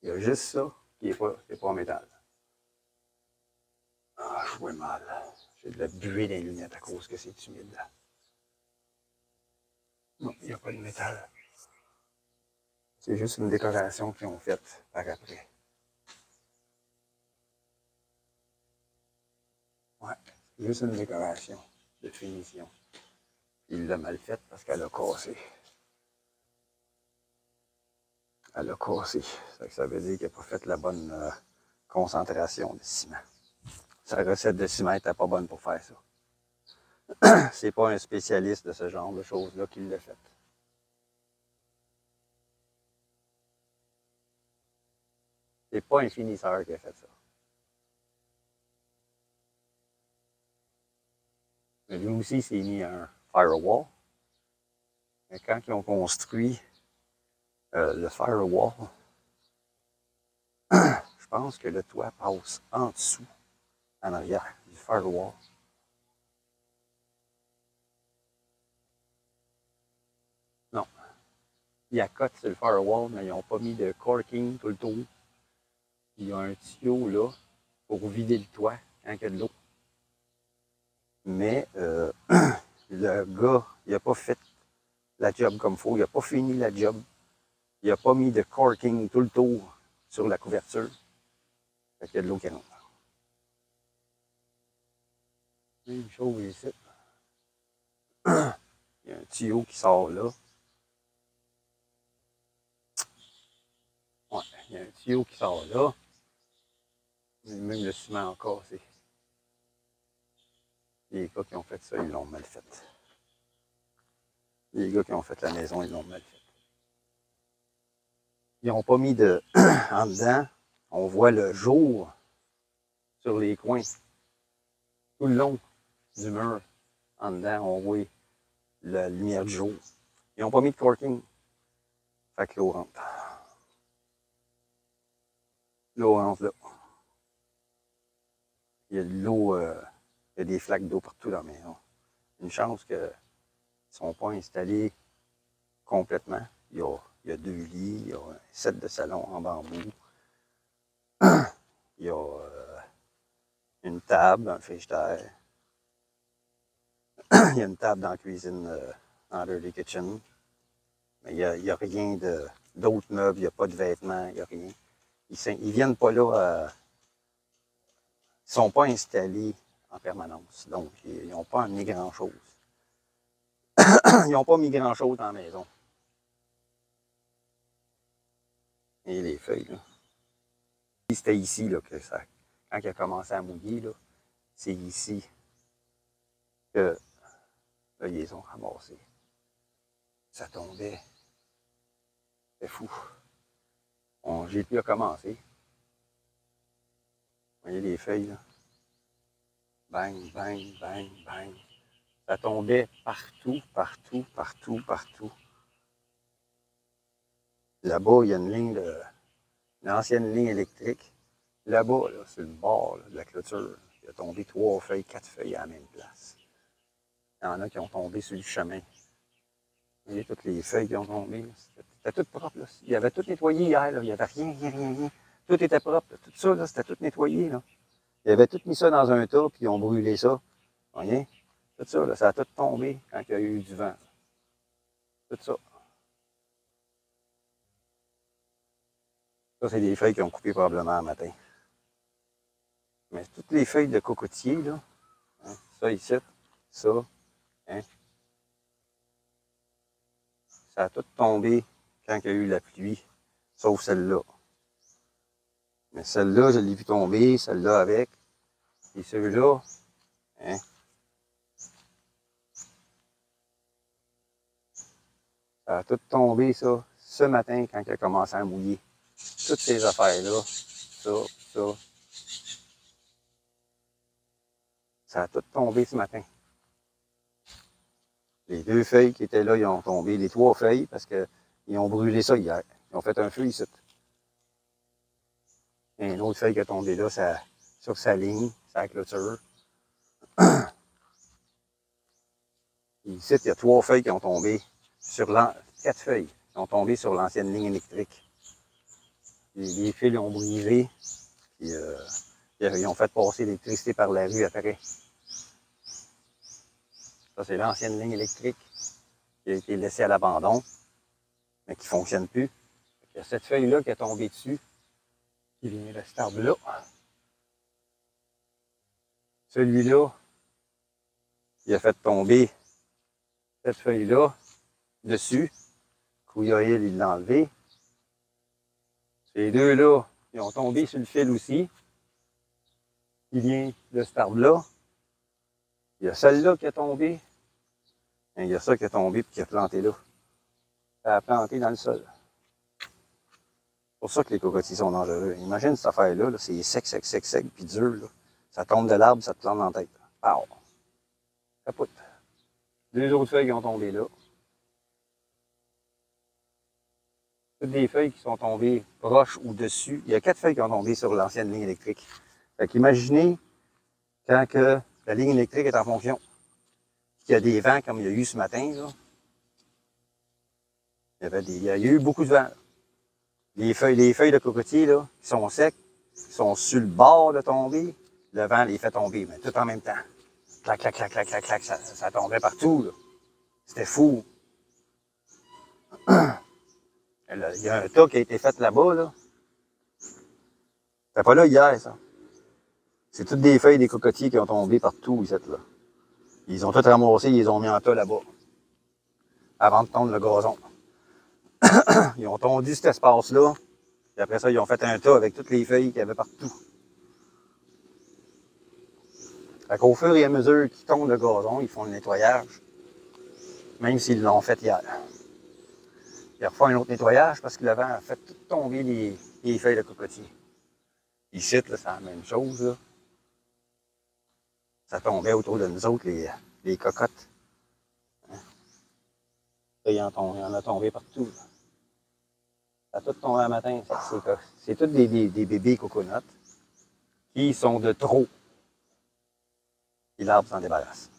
Il y a juste ça qui n'est pas en métal. Ah, je vois mal. J'ai de la buée dans les lunettes à cause que c'est humide. Non, il n'y a pas de métal. C'est juste une décoration qu'ils ont faite par après. Ouais, c'est juste une décoration de finition. Il l'a mal faite parce qu'elle a cassé. Elle a cassé. Ça veut dire qu'il n'a pas fait la bonne concentration de ciment. Sa recette de ciment n'était pas bonne pour faire ça. C'est pas un spécialiste de ce genre de choses-là qui l'a fait. C'est pas un finisseur qui a fait ça. Mais lui aussi, il s'est mis un firewall. Mais quand ils ont construit le firewall, je pense que le toit passe en dessous, en arrière du firewall. Non. Il y a cote sur le firewall, mais ils n'ont pas mis de corking tout le tour. Il y a un tuyau là pour vider le toit quand il y a de l'eau. Mais le gars, il n'a pas fait la job comme il faut, il n'a pas fini la job. Il n'a pas mis de corking tout le tour sur la couverture. Fait qu'il y a de l'eau qui rentre. Une chose ici. Il y a un tuyau qui sort là. Ouais, il y a un tuyau qui sort là. Même le ciment encore, c'est. Les gars qui ont fait ça, ils l'ont mal fait. Les gars qui ont fait la maison, ils l'ont mal fait. Ils n'ont pas mis de. En dedans, on voit le jour sur les coins. Tout le long du mur. En dedans, on voit la lumière du jour. Ils n'ont pas mis de corking. Fait que l'eau rentre. L'eau rentre là. Il y a de l'eau, il y a des flaques d'eau partout dans la maison. Une chance qu'ils ne sont pas installés complètement. Il y a 2 lits, il y a un set de salon en bambou. Il y a une table, un frigidaire. Il y a une table dans la cuisine under the kitchen. Mais il n'y a rien d'autres meubles, il n'y a pas de vêtements, il n'y a rien. Ils viennent pas là, ils sont pas installés en permanence. Donc, ils n'ont pas amené grand-chose. Ils n'ont pas mis grand-chose dans la maison. Et les feuilles, là. C'était ici, là, que ça, quand il a commencé à mouiller, là, c'est ici que, là, ils les ont ramassés. Ça tombait. C'est fou. J'ai pu recommencer. Vous voyez les feuilles, là? Bang, bang, bang, bang. Ça tombait partout, partout, partout, partout. Là-bas, il y a une ancienne ligne électrique. Là-bas, là, sur le bord là, de la clôture, il a tombé 3 feuilles, 4 feuilles à la même place. Il y en a qui ont tombé sur le chemin. Vous voyez toutes les feuilles qui ont tombé. C'était tout propre. Là. Il avait tout nettoyé hier. Là. Il n'y avait rien. Tout était propre. Là. Tout ça, là, c'était tout nettoyé. Là. Ils avaient tout mis ça dans un tas, puis ils ont brûlé ça. Vous voyez? Tout ça, là, ça a tout tombé quand il y a eu du vent. Tout ça. Ça, c'est des feuilles qui ont coupé probablement un matin. Mais toutes les feuilles de cocotier, là, hein, ça ici, ça, hein, ça a tout tombé quand il y a eu la pluie, sauf celle-là. Mais celle-là, je l'ai vu tomber, celle-là avec. Et ceux-là, hein, ça a tout tombé, ça, ce matin, quand il a commencé à mouiller. Toutes ces affaires-là, ça. Ça a tout tombé ce matin. Les 2 feuilles qui étaient là, ils ont tombé. Les 3 feuilles, parce qu'ils ont brûlé ça hier. Ils ont fait un feu ici. Il y a une autre feuille qui est tombée là, sur sa ligne, sa clôture. Ici, il y a 3 feuilles qui ont tombé sur 4 feuilles qui ont tombé sur l'ancienne ligne électrique. Les fils ont brisé, puis ils ont fait passer l'électricité par la rue après. Ça, c'est l'ancienne ligne électrique qui a été laissée à l'abandon, mais qui ne fonctionne plus. Il y a cette feuille-là qui est tombée dessus, qui vient de cet arbre-là. Celui-là, il a fait tomber cette feuille-là dessus. Couilloïl, il l'a enlevé. Ces 2-là, ils ont tombé sur le fil aussi, qui vient de cet arbre-là. Il y a celle-là qui est tombée. Et il y a ça qui est tombé et qui a planté là. Ça a planté dans le sol. C'est pour ça que les cocotiers sont dangereux. Imagine cette affaire-là, c'est sec, puis dur. Là. Ça tombe de l'arbre, ça te plante dans la tête. Pow! Capote. 2 autres feuilles qui ont tombé là. Toutes des feuilles qui sont tombées proches ou dessus. Il y a 4 feuilles qui ont tombé sur l'ancienne ligne électrique. Fait qu'imaginez quand que la ligne électrique est en fonction. Il y a des vents comme il y a eu ce matin. Là. Il y a eu beaucoup de vent. Les feuilles de cocotier, là, qui sont secs, Ils sont sur le bord de tomber. Le vent les fait tomber, mais tout en même temps. Clac, clac, clac, clac, clac, clac, ça tombait partout, là. C'était fou. Il y a un tas qui a été fait là-bas, là. C'était pas là hier, ça. C'est toutes des feuilles des cocotiers qui ont tombé partout, ici, là. Ils ont tout ramassé, ils les ont mis en tas là-bas. Avant de tondre le gazon. Ils ont tondu cet espace-là. Puis après ça, ils ont fait un tas avec toutes les feuilles qu'il y avait partout. Fait qu'au fur et à mesure qu'ils tondent le gazon, ils font le nettoyage. Même s'ils l'ont fait hier. Ils refont un autre nettoyage parce que le vent a fait tout tomber les feuilles de cocotier. Ici, là, c'est la même chose, là. Ça tombait autour de nous autres, les cocottes. Hein? Là, il y en a tombé partout, là. Ça a tout tombé un matin. C'est tous des bébés coconuts qui sont de trop. Et l'arbre s'en débarrasse.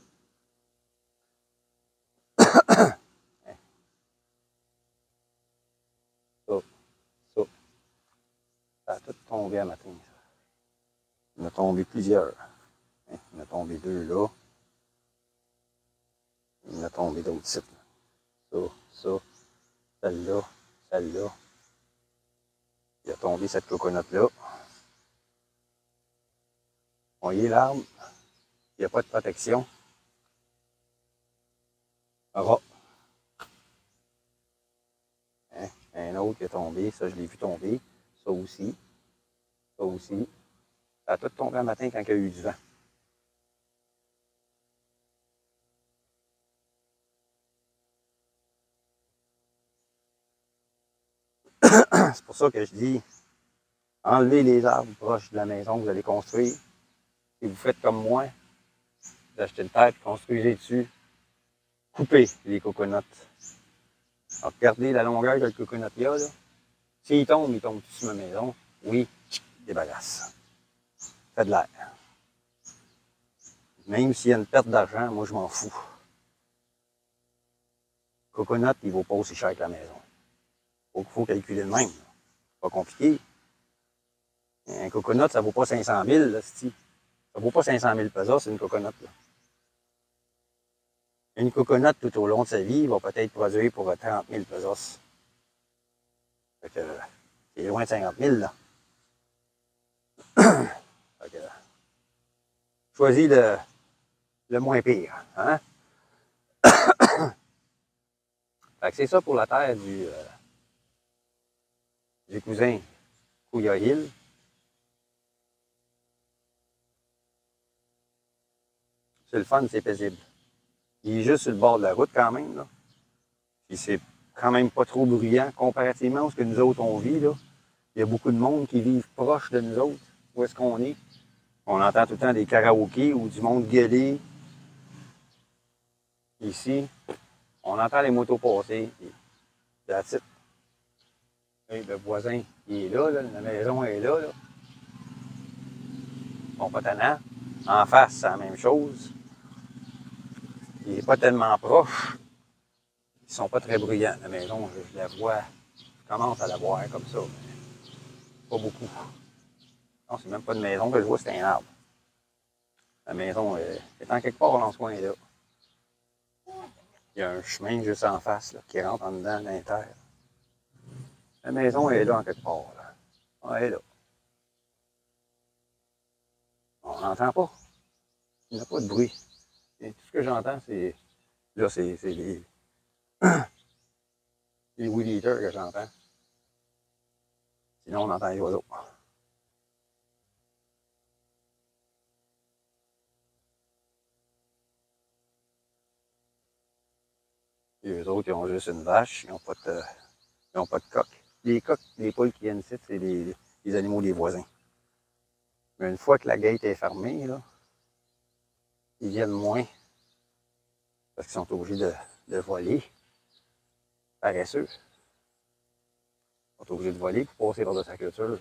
Ça, ça. Ça a tout tombé un matin. Ça. Il en a tombé plusieurs. Il en a tombé 2 là. Il en a tombé d'autres sites. Ça, celle-là, celle-là. Il a tombé cette coconut-là. Vous voyez l'arbre? Il n'y a pas de protection. Un rat. Hein? Un autre qui est tombé. Ça, je l'ai vu tomber. Ça aussi. Ça aussi. Ça a tout tombé un matin quand il y a eu du vent. C'est pour ça que je dis, enlevez les arbres proches de la maison que vous allez construire. Si vous faites comme moi, vous achetez une terre et construisez dessus. Coupez les coconuts. Alors, regardez la longueur que le coconut y a, là. S'il tombe, il tombe sur ma maison. Oui, débarrasse. Fait de l'air. Même s'il y a une perte d'argent, moi, je m'en fous. Le coconut, il ne vaut pas aussi cher que la maison. Faut calculer le même. C'est pas compliqué. Un coconut, ça vaut pas 500 000, là, c'ti. Ça vaut pas 500 000 pesos, c'est une coconut, là. Une coconut, tout au long de sa vie, va peut-être produire pour 30 000 pesos. Fait que, c'est loin de 50 000, là. Fait que, choisis le moins pire, hein? Fait que c'est ça pour la terre du cousin Kuya Hill. C'est le fun, c'est paisible. Il est juste sur le bord de la route quand même, là. Puis c'est quand même pas trop bruyant comparativement à ce que nous autres on vit, là. Il y a beaucoup de monde qui vivent proche de nous autres. Où est-ce qu'on est? On entend tout le temps des karaokés ou du monde gueuler. Ici, on entend les motos passer. That's it. Et le voisin, il est là, là, la maison est là, là. Ils sont pas tannants. En face, c'est la même chose. Il n'est pas tellement proche. Ils sont pas très bruyants. La maison, je la vois, je commence à la voir comme ça, mais pas beaucoup. Non, c'est même pas une maison que je vois, c'est un arbre. La maison est en quelque part dans ce coin-là. Il y a un chemin juste en face là, qui rentre en dedans dans les terres. La maison est là en quelque part. Là. Elle est là. On n'entend pas. Il n'y a pas de bruit. Et tout ce que j'entends, c'est. Là, c'est les weed eaters que j'entends. Sinon, on entend les oiseaux. Et eux autres, ils ont juste une vache, ils n'ont pas de coq. Les coqs, les poules qui viennent ici, c'est les animaux des voisins. Mais une fois que la gate est fermée, là, ils viennent moins parce qu'ils sont obligés de voler. Paresseux. Ils sont obligés de voler pour passer par-dessus la clôture.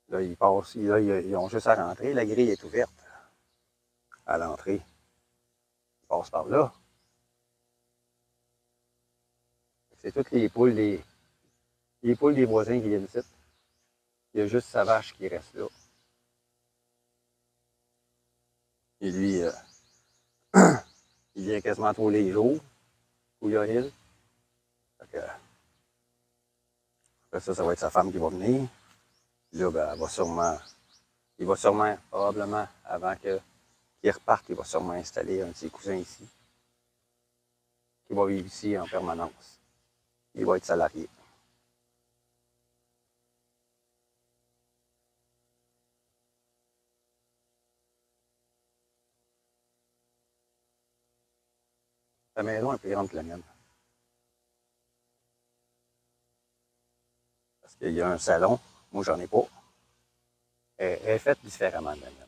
Là, ils passent, là, ils ont juste à rentrer. La grille est ouverte à l'entrée. Ils passent par là. C'est toutes les poules des voisins qui viennent ici. Il y a juste sa vache qui reste là. Et lui, il vient quasiment tous les jours, où il y a il. Après ça, ça va être sa femme qui va venir. Puis là, ben, il va sûrement, probablement, avant qu'il reparte, il va sûrement installer un de ses cousins ici, qui va vivre ici en permanence. Il va être salarié. La maison est plus grande que la mienne. Parce qu'il y a un salon. Moi, j'en ai pas. Elle est faite différemment de la mienne.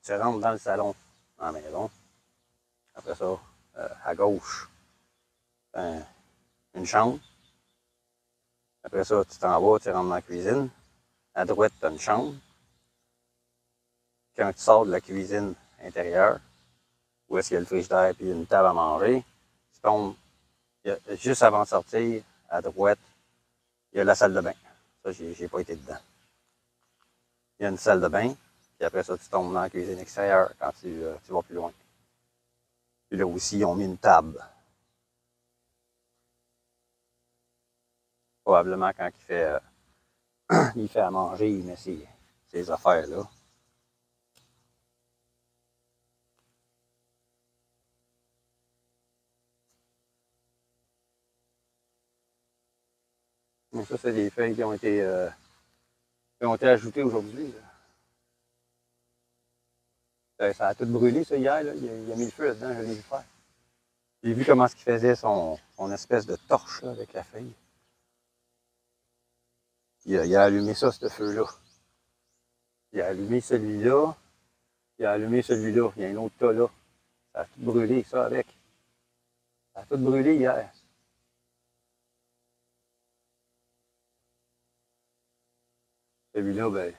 Tu rentres dans le salon, dans la maison. Après ça, à gauche, une chambre. Après ça, tu t'en vas, tu rentres dans la cuisine. À droite, tu as une chambre. Quand tu sors de la cuisine intérieure, où est-ce qu'il y a le frigidaire et une table à manger, tu tombes, juste avant de sortir, à droite, il y a la salle de bain. Ça, j'ai pas été dedans. Il y a une salle de bain, puis après ça, tu tombes dans la cuisine extérieure quand tu vas plus loin. Puis là aussi, ils ont mis une table. Probablement quand il fait à manger, il met ses affaires là. Donc ça, c'est des feuilles qui ont été ajoutées aujourd'hui. Ça a tout brûlé, ça, hier. Là. Il a mis le feu là-dedans, je l'ai vu faire. J'ai vu comment il faisait son espèce de torche là, avec la feuille. Il a allumé ça, ce feu-là. Il a allumé celui-là. Il a allumé celui-là. Il y a un autre tas là. Ça a tout brûlé, ça, avec. Ça a tout brûlé hier. Celui-là, ben,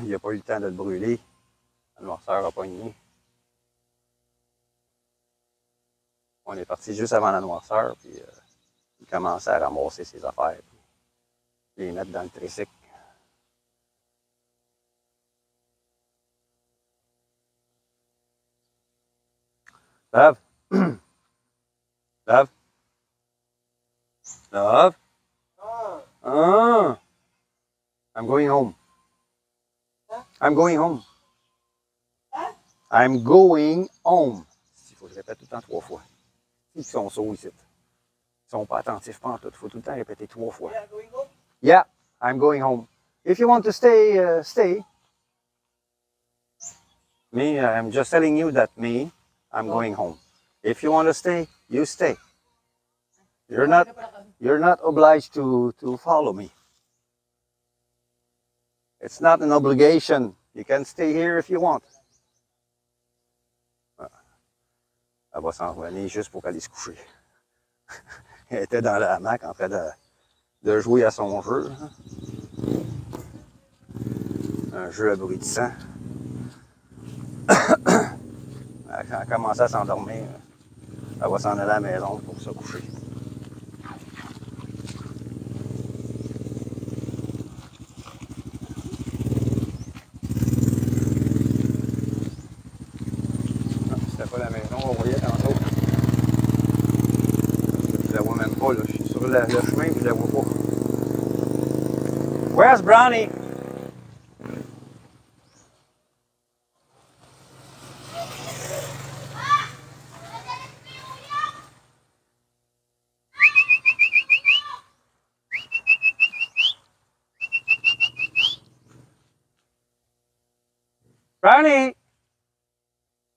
il n'a pas eu le temps de le brûler. La noirceur a pogné. On est parti juste avant la noirceur, puis il commençait à ramasser ses affaires, puis les mettre dans le tricycle. Love? Love? Love? Ah! I'm going home. I'm going home. I'm going home. Il faut que je répète tout le temps 3 fois. Ils sont sourds ici. Ils sont pas attentifs, pas en tout. Il faut tout le temps répéter 3 fois. Yeah, I'm going home. If you want to stay, stay. Me, I'm just telling you that I'm going home. If you want to stay, you stay. You're not obliged to follow me. It's not an obligation. You can stay here if you want. Elle va s'en revenir juste pour aller se coucher. Elle était dans la hamac en train de jouer à son jeu. Un jeu abrutissant. Elle a commencé à s'endormir. Elle va s'en aller à la maison pour se coucher. C'était pas la maison, on voyait tantôt. Je la vois même pas, là. Je suis sur le chemin et je la vois pas. Where's Brownie? Brownie!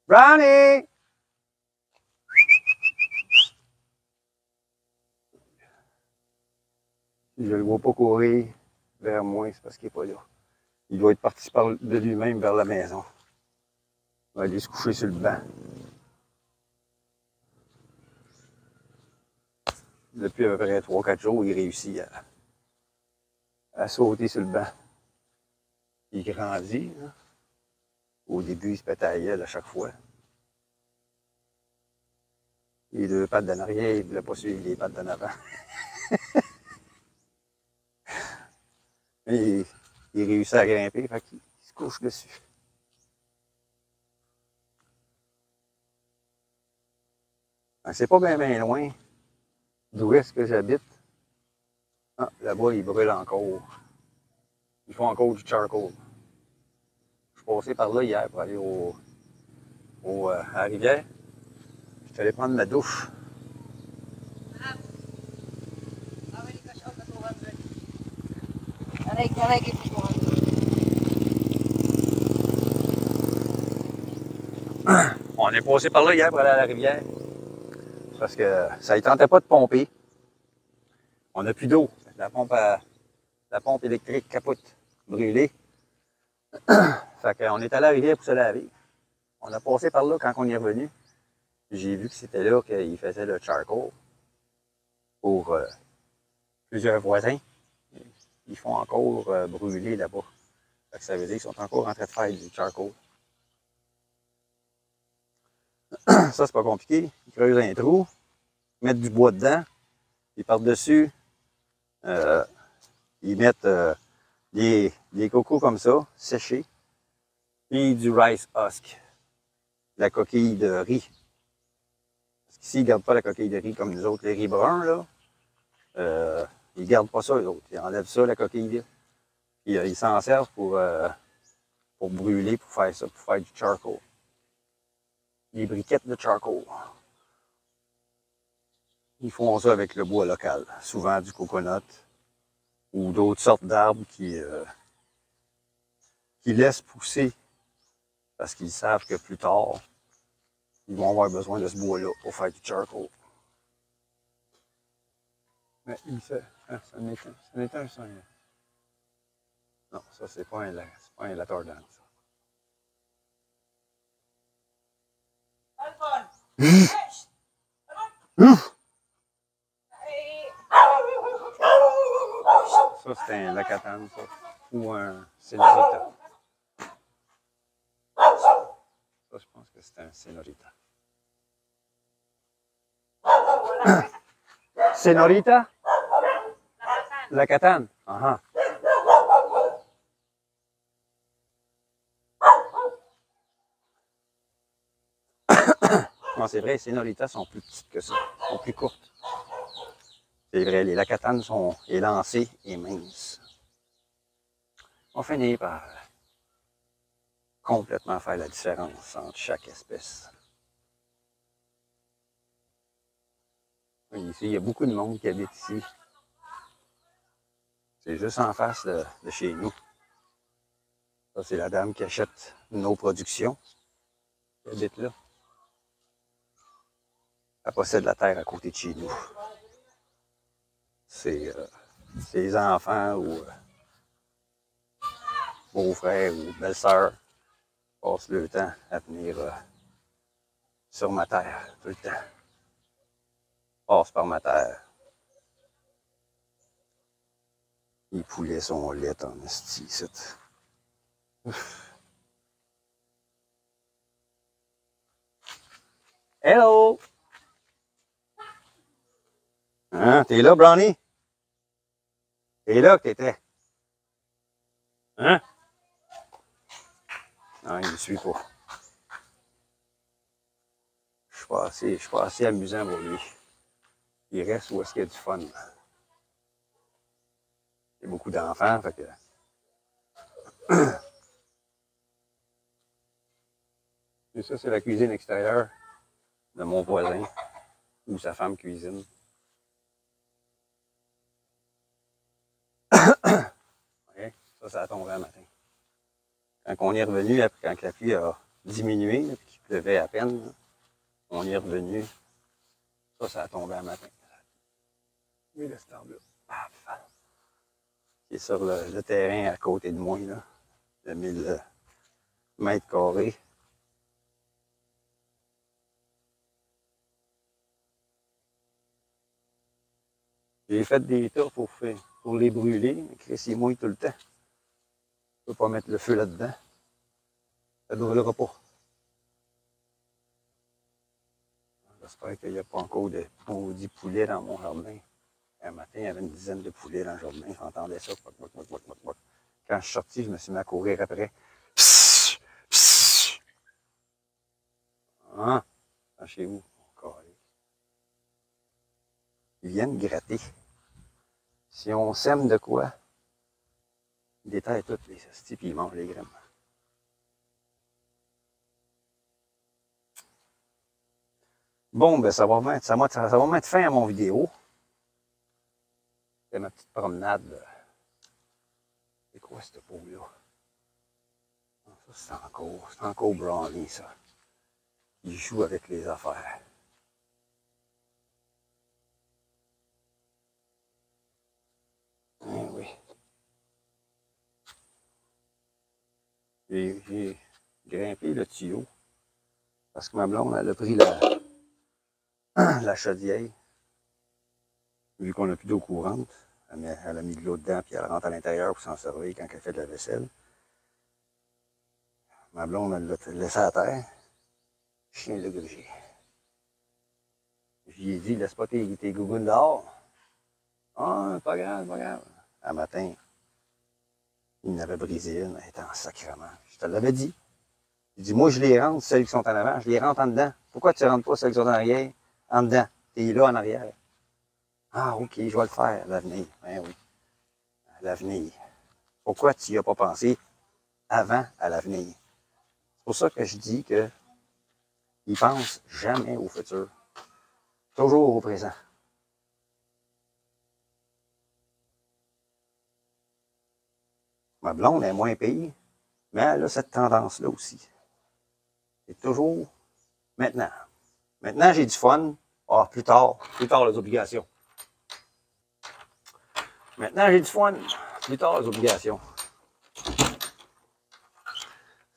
Brownie! Si je ne le vois pas courir vers moi, c'est parce qu'il n'est pas là. Il doit être parti de lui-même vers la maison. Il va aller se coucher sur le banc. Depuis à peu près 3-4 jours, il réussit à sauter sur le banc. Il grandit. Hein. Au début, il se pète à la gueule à chaque fois. Les 2 pattes d'en arrière, il ne voulait pas suivre les pattes d'en avant. Et il réussit à grimper, fait qu'il se couche dessus. C'est pas bien loin d'où est-ce que j'habite. Ah, là-bas, ils brûlent encore. Ils font encore du charcoal. Je suis passé par là hier pour aller à la rivière. Je suis allé prendre ma douche. On est passé par là hier pour aller à la rivière. Parce que ça ne tentait pas de pomper. On n'a plus d'eau. La pompe électrique capote, brûlée. Fait qu'on est allé à la rivière pour se laver. On a passé par là quand on est revenu. J'ai vu que c'était là qu'ils faisaient le charcoal pour plusieurs voisins. Ils font encore brûler là-bas. Ça veut dire qu'ils sont encore en train de faire du charcoal. Ça, c'est pas compliqué. Ils creusent un trou, mettent du bois dedans, et par-dessus, ils mettent des cocos comme ça, séchés, puis du rice husk, la coquille de riz. Parce qu'ici, ils ne gardent pas la coquille de riz comme nous autres. Les riz bruns, là, ils ne gardent pas ça, eux autres. Ils enlèvent ça, la coquille, là. Puis ils s'en servent pour brûler, pour faire ça, pour faire du charcoal. Des briquettes de charcoal. Ils font ça avec le bois local, souvent du coconut ou d'autres sortes d'arbres qui laissent pousser parce qu'ils savent que plus tard, ils vont avoir besoin de ce bois-là pour faire du charcoal. Mais il fait. Ah, ça n'est un son. Non, ça, c'est pas un latardan, ça. Ça, c'est un lacatane, ça. Ou un Senorita. Ça, je pense que c'est un Senorita. Senorita? Lacatane? Ah Non, c'est vrai, les Senoritas sont plus petites que ça, sont plus courtes. C'est vrai, les lacatanes sont élancées et minces. On finit par complètement faire la différence entre chaque espèce. Ici, il y a beaucoup de monde qui habite ici. C'est juste en face de chez nous. Ça, c'est la dame qui achète nos productions, qui habite là. Elle possède la terre à côté de chez nous. Ses enfants ou beaux-frères ou belles-sœurs passent le temps à venir sur ma terre, tout le temps. Passent par ma terre. Les poulets sont laids en esti, c'est. Hello! Hein, t'es là, Brownie? T'es là que t'étais? Hein? Non, il ne me suit pas. Je suis pas assez amusant pour lui. Il reste où est-ce qu'il y a du fun. Il y a beaucoup d'enfants, fait que. Et ça, c'est la cuisine extérieure de mon voisin, où sa femme cuisine. Ouais, ça a tombé un matin. Quand on est revenu, quand la pluie a diminué, puis qu'il pleuvait à peine, on est revenu. Ça a tombé un matin. Oui, le cet arbre-là. Paf! Qui est sur le terrain à côté de moi, là, de 1000 mètres carrés. J'ai fait des tas pour les brûler, mais Chris, il mouille tout le temps. Je ne peux pas mettre le feu là-dedans. Ça ne brûlera pas. J'espère qu'il n'y a pas encore de maudits poulets dans mon jardin. Un matin, il y avait une dizaine de poulets dans le jardin. J'entendais ça. Poc, poc, poc, poc, poc, poc. Quand je suis sorti, je me suis mis à courir après. Psst, psst. Hein? Chez vous. Ils viennent gratter. Si on sème de quoi, ils détaillent toutes les hosties puis ils mangent les graines. Bon, ben ça va mettre fin à mon vidéo. C'est ma petite promenade. C'est quoi cette peau-là? Ça, c'est encore Brownie, ça. Il joue avec les affaires. Eh oui. J'ai grimpé le tuyau parce que ma blonde, elle a pris la chaudière. Vu qu'on n'a plus d'eau courante, elle a mis de l'eau dedans puis elle rentre à l'intérieur pour s'en servir quand elle fait de la vaisselle. Ma blonde, elle l'a laissé à terre. Chien de gruger. J'y ai dit, laisse pas tes gougounes dehors. Ah, pas grave, pas grave. Un matin, il n'avait brisé une, elle était en sacrement. Je te l'avais dit. J'ai dit, moi, je les rentre, celles qui sont en avant, je les rentre en dedans. Pourquoi tu ne rentres pas celles qui sont en arrière, en dedans? T'es là, en arrière. Ah, OK, je vais le faire, à l'avenir. Ben oui, à l'avenir. Pourquoi tu n'y as pas pensé avant à l'avenir? C'est pour ça que je dis que ils pensent jamais au futur. Toujours au présent. Ma blonde est moins pire, mais elle a cette tendance-là aussi. C'est toujours maintenant. Maintenant, j'ai du fun. Ah, plus tard les obligations. Maintenant, j'ai du fun. Plus tard, les obligations.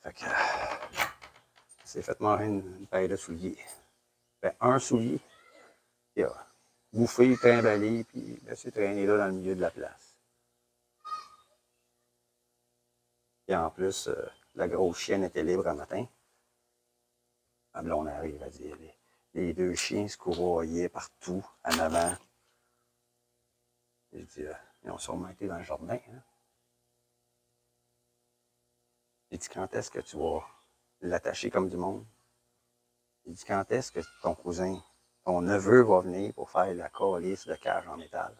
Fait que, c'est fait manger une paire de souliers. Ben, un soulier, il a bouffé, trimballé, puis laissé traîner là dans le milieu de la place. Et en plus, la grosse chienne était libre un matin. Ma blonde arrive à dire, les deux chiens se courroyaient partout, en avant. J'ai dit, ils ont sûrement été dans le jardin. Hein? J'ai dit, quand est-ce que tu vas l'attacher comme du monde? J'ai dit, quand est-ce que ton cousin, ton neveu va venir pour faire la calice de cage en métal?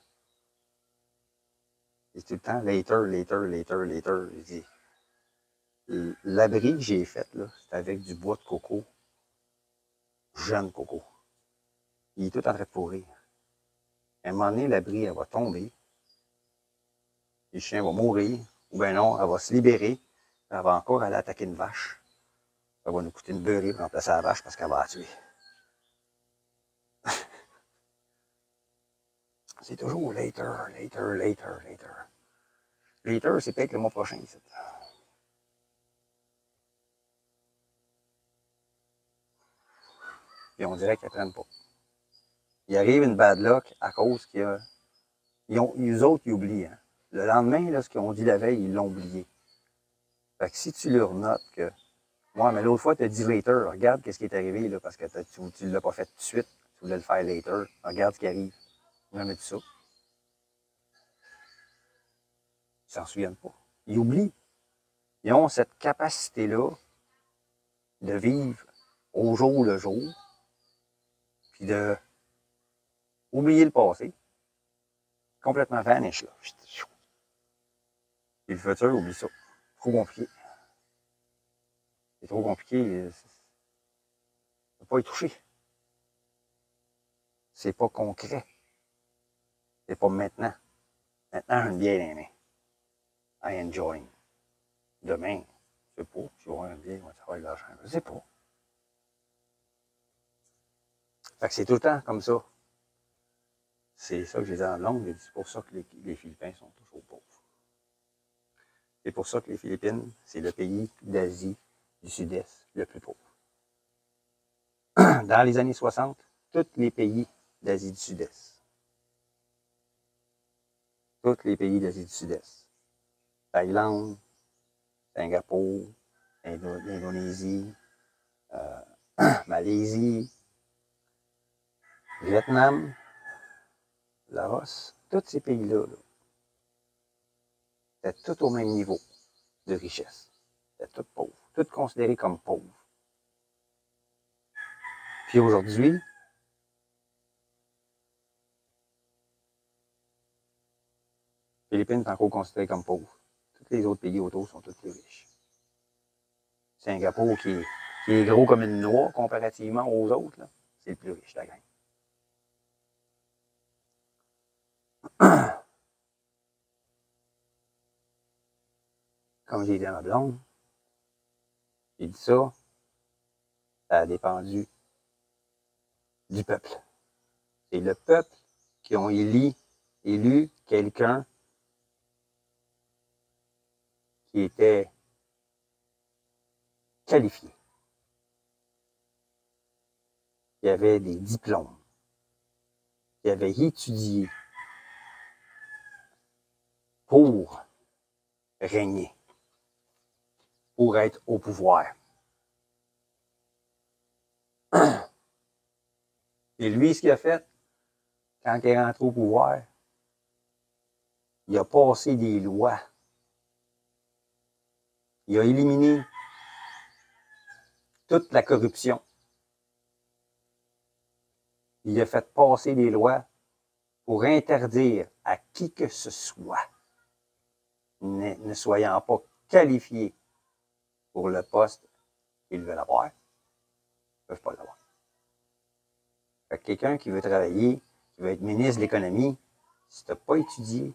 J'ai tout le temps, later. J'ai dit, l'abri que j'ai fait, là, c'est avec du bois de coco, jeune coco. Il est tout en train de pourrir. À un moment donné, l'abri, elle va tomber. Le chien va mourir. Ou bien non, elle va se libérer. Elle va encore aller attaquer une vache. Ça va nous coûter une beurrée pour remplacer la vache parce qu'elle va la tuer. C'est toujours later. Later, c'est peut-être le mois prochain. Et on dirait qu'ils ne prennent pas. Il arrive une bad luck à cause qu'il y a... Eux autres, ils oublient. Hein. Le lendemain, là, ce qu'ils ont dit la veille, ils l'ont oublié. Fait que si tu leur notes que... Ouais, mais l'autre fois, tu as dit later. Regarde qu'est-ce qui est arrivé, là, parce que tu ne l'as pas fait tout de suite. Tu voulais le faire later. Regarde ce qui arrive. Jamais dit ça. Ils s'en souviennent pas. Ils oublient. Ils ont cette capacité-là de vivre au jour le jour, puis de oublier le passé, complètement vanish, là. Puis le futur, oublie ça. Trop compliqué. C'est trop compliqué. On ne peut pas y toucher. C'est pas concret. C'est pas maintenant. Maintenant, j'ai une bière dans les mains. I enjoy. Demain, je sais pas, je vais avoir un bien, je vais travailler de l'argent. Je sais pas. Fait que c'est tout le temps comme ça. C'est ça que j'ai dit en langue, c'est pour ça que les Philippins sont toujours pauvres. C'est pour ça que les Philippines, c'est le pays d'Asie du Sud-Est le plus pauvre. Dans les années 60, tous les pays d'Asie du Sud-Est. Tous les pays d'Asie du Sud-Est. Thaïlande, Singapour, l'Indonésie, Malaisie, Vietnam, Laos, tous ces pays-là, étaient tous au même niveau de richesse. Étaient tous pauvres, tous considérés comme pauvres. Puis aujourd'hui, les Philippines sont encore considérées comme pauvres. Tous les autres pays autour sont tous plus riches. Singapour, qui est gros comme une noix comparativement aux autres, c'est le plus riche de la gang. Comme j'ai dit à ma blonde, j'ai dit ça a dépendu du peuple. C'est le peuple qui ont élu quelqu'un qui était qualifié, qui avait des diplômes, qui avait étudié pour régner, pour être au pouvoir. Et lui, ce qu'il a fait, quand il est rentré au pouvoir, il a passé des lois. Il a éliminé toute la corruption. Il a fait passer des lois pour interdire à qui que ce soit, ne soyant pas qualifié pour le poste qu'ils veulent avoir, ne peuvent pas l'avoir. Fait que quelqu'un qui veut travailler, qui veut être ministre de l'économie, si tu n'as pas étudié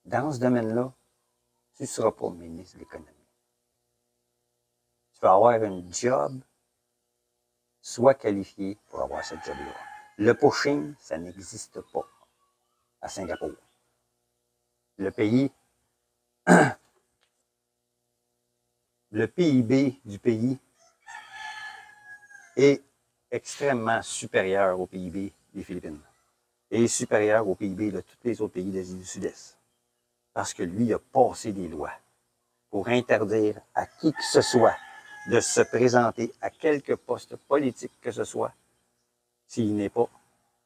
dans ce domaine-là, tu ne seras pas ministre de l'économie. Tu vas avoir un job, sois qualifié pour avoir ce job-là. Le pushing, ça n'existe pas à Singapour. Le pays, le PIB du pays est extrêmement supérieur au PIB des Philippines et supérieur au PIB de tous les autres pays d'Asie du Sud-Est. Parce que lui, il a passé des lois pour interdire à qui que ce soit de se présenter à quelque poste politique que ce soit s'il n'est pas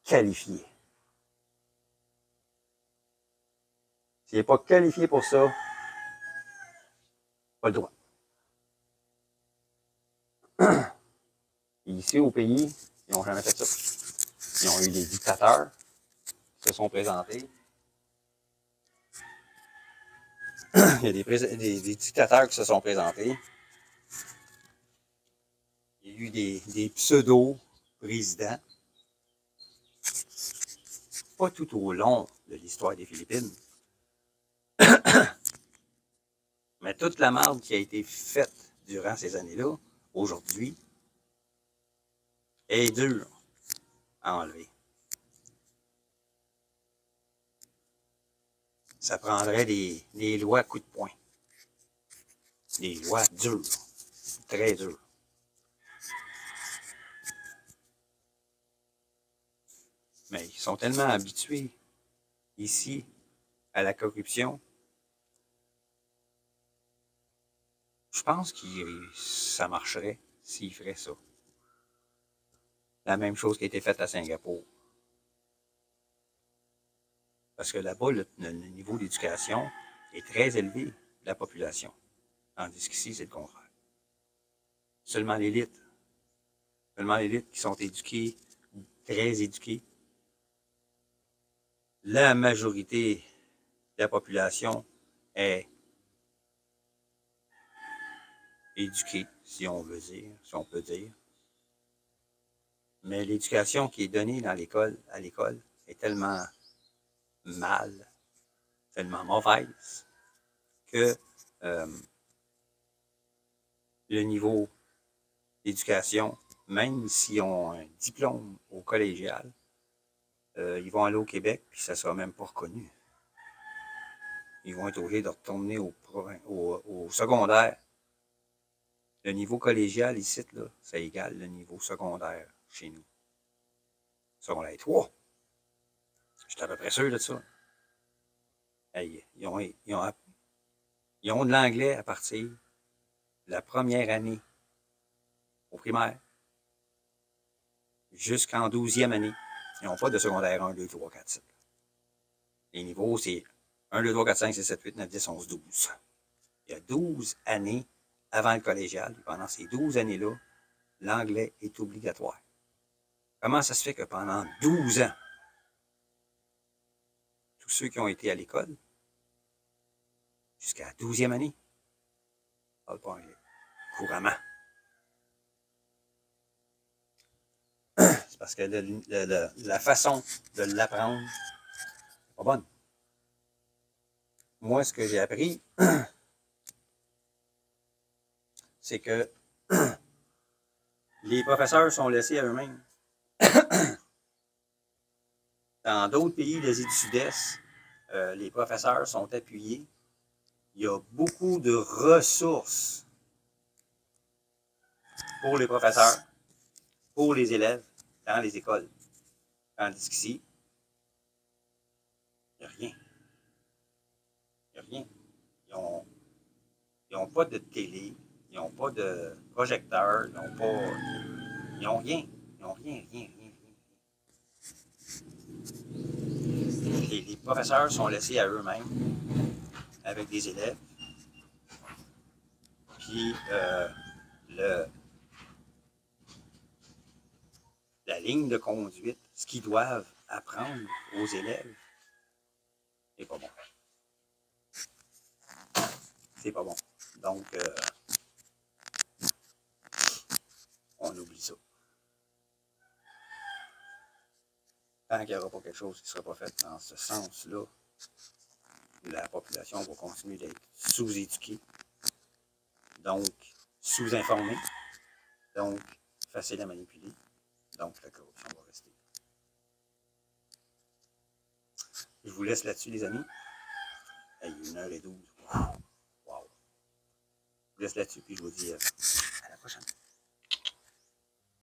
qualifié. S'il n'est pas qualifié pour ça, pas le droit. Ici, au pays, ils n'ont jamais fait ça. Ils ont eu des dictateurs qui se sont présentés. Il y a des dictateurs qui se sont présentés. Il y a eu des pseudo-présidents. Pas tout au long de l'histoire des Philippines. Mais toute la merde qui a été faite durant ces années-là, aujourd'hui, est dure à enlever. Ça prendrait des lois coup de poing. Des lois dures. Très dures. Mais ils sont tellement habitués ici à la corruption. Je pense que ça marcherait s'ils feraient ça. La même chose qui a été faite à Singapour. Parce que là-bas, le niveau d'éducation est très élevé de la population. Tandis qu'ici, c'est le contraire. Seulement l'élite. Seulement l'élite qui sont éduqués, très éduqués. La majorité de la population est éduquée, si on veut dire, si on peut dire. Mais l'éducation qui est donnée dans l'école, à l'école, est tellement mal, tellement mauvaise, que le niveau d'éducation, même s'ils ont un diplôme au collégial, ils vont aller au Québec, puis ça ne sera même pas reconnu. Ils vont être obligés de retourner au secondaire. Le niveau collégial ici, là, ça égale le niveau secondaire chez nous. Secondaire 3. Je suis à peu près sûr de ça. Hey, ils ont de l'anglais à partir de la première année au primaire jusqu'en 12e année. Ils n'ont pas de secondaire 1, 2, 3, 4, 7. Les niveaux, c'est 1, 2, 3, 4, 5, 6, 7, 8, 9, 10, 11, 12. Il y a 12 années avant le collégial. Pendant ces 12 années-là, l'anglais est obligatoire. Comment ça se fait que pendant 12 ans, tous ceux qui ont été à l'école, jusqu'à la 12e année, ne parlent pas anglais couramment? C'est parce que la façon de l'apprendre n'est pas bonne. Moi, ce que j'ai appris, c'est que les professeurs sont laissés à eux-mêmes. Dans d'autres pays d'Asie du Sud-Est, les professeurs sont appuyés. Il y a beaucoup de ressources pour les professeurs, pour les élèves, dans les écoles. Tandis qu'ici, il n'y a rien. Il n'y a rien. Ils n'ont pas de télé, ils n'ont pas de projecteur, ils n'ont pas. Ils n'ont rien. Ils n'ont rien. Les professeurs sont laissés à eux-mêmes avec des élèves. Puis la ligne de conduite, ce qu'ils doivent apprendre aux élèves, c'est pas bon. C'est pas bon. Donc, on oublie ça. Tant qu'il n'y aura pas quelque chose qui ne sera pas fait dans ce sens-là, la population va continuer d'être sous-éduquée, donc sous-informée, donc facile à manipuler, donc la corruption va rester. Je vous laisse là-dessus, les amis. Il est 1h12. Wow. Je vous laisse là-dessus, puis je vous dis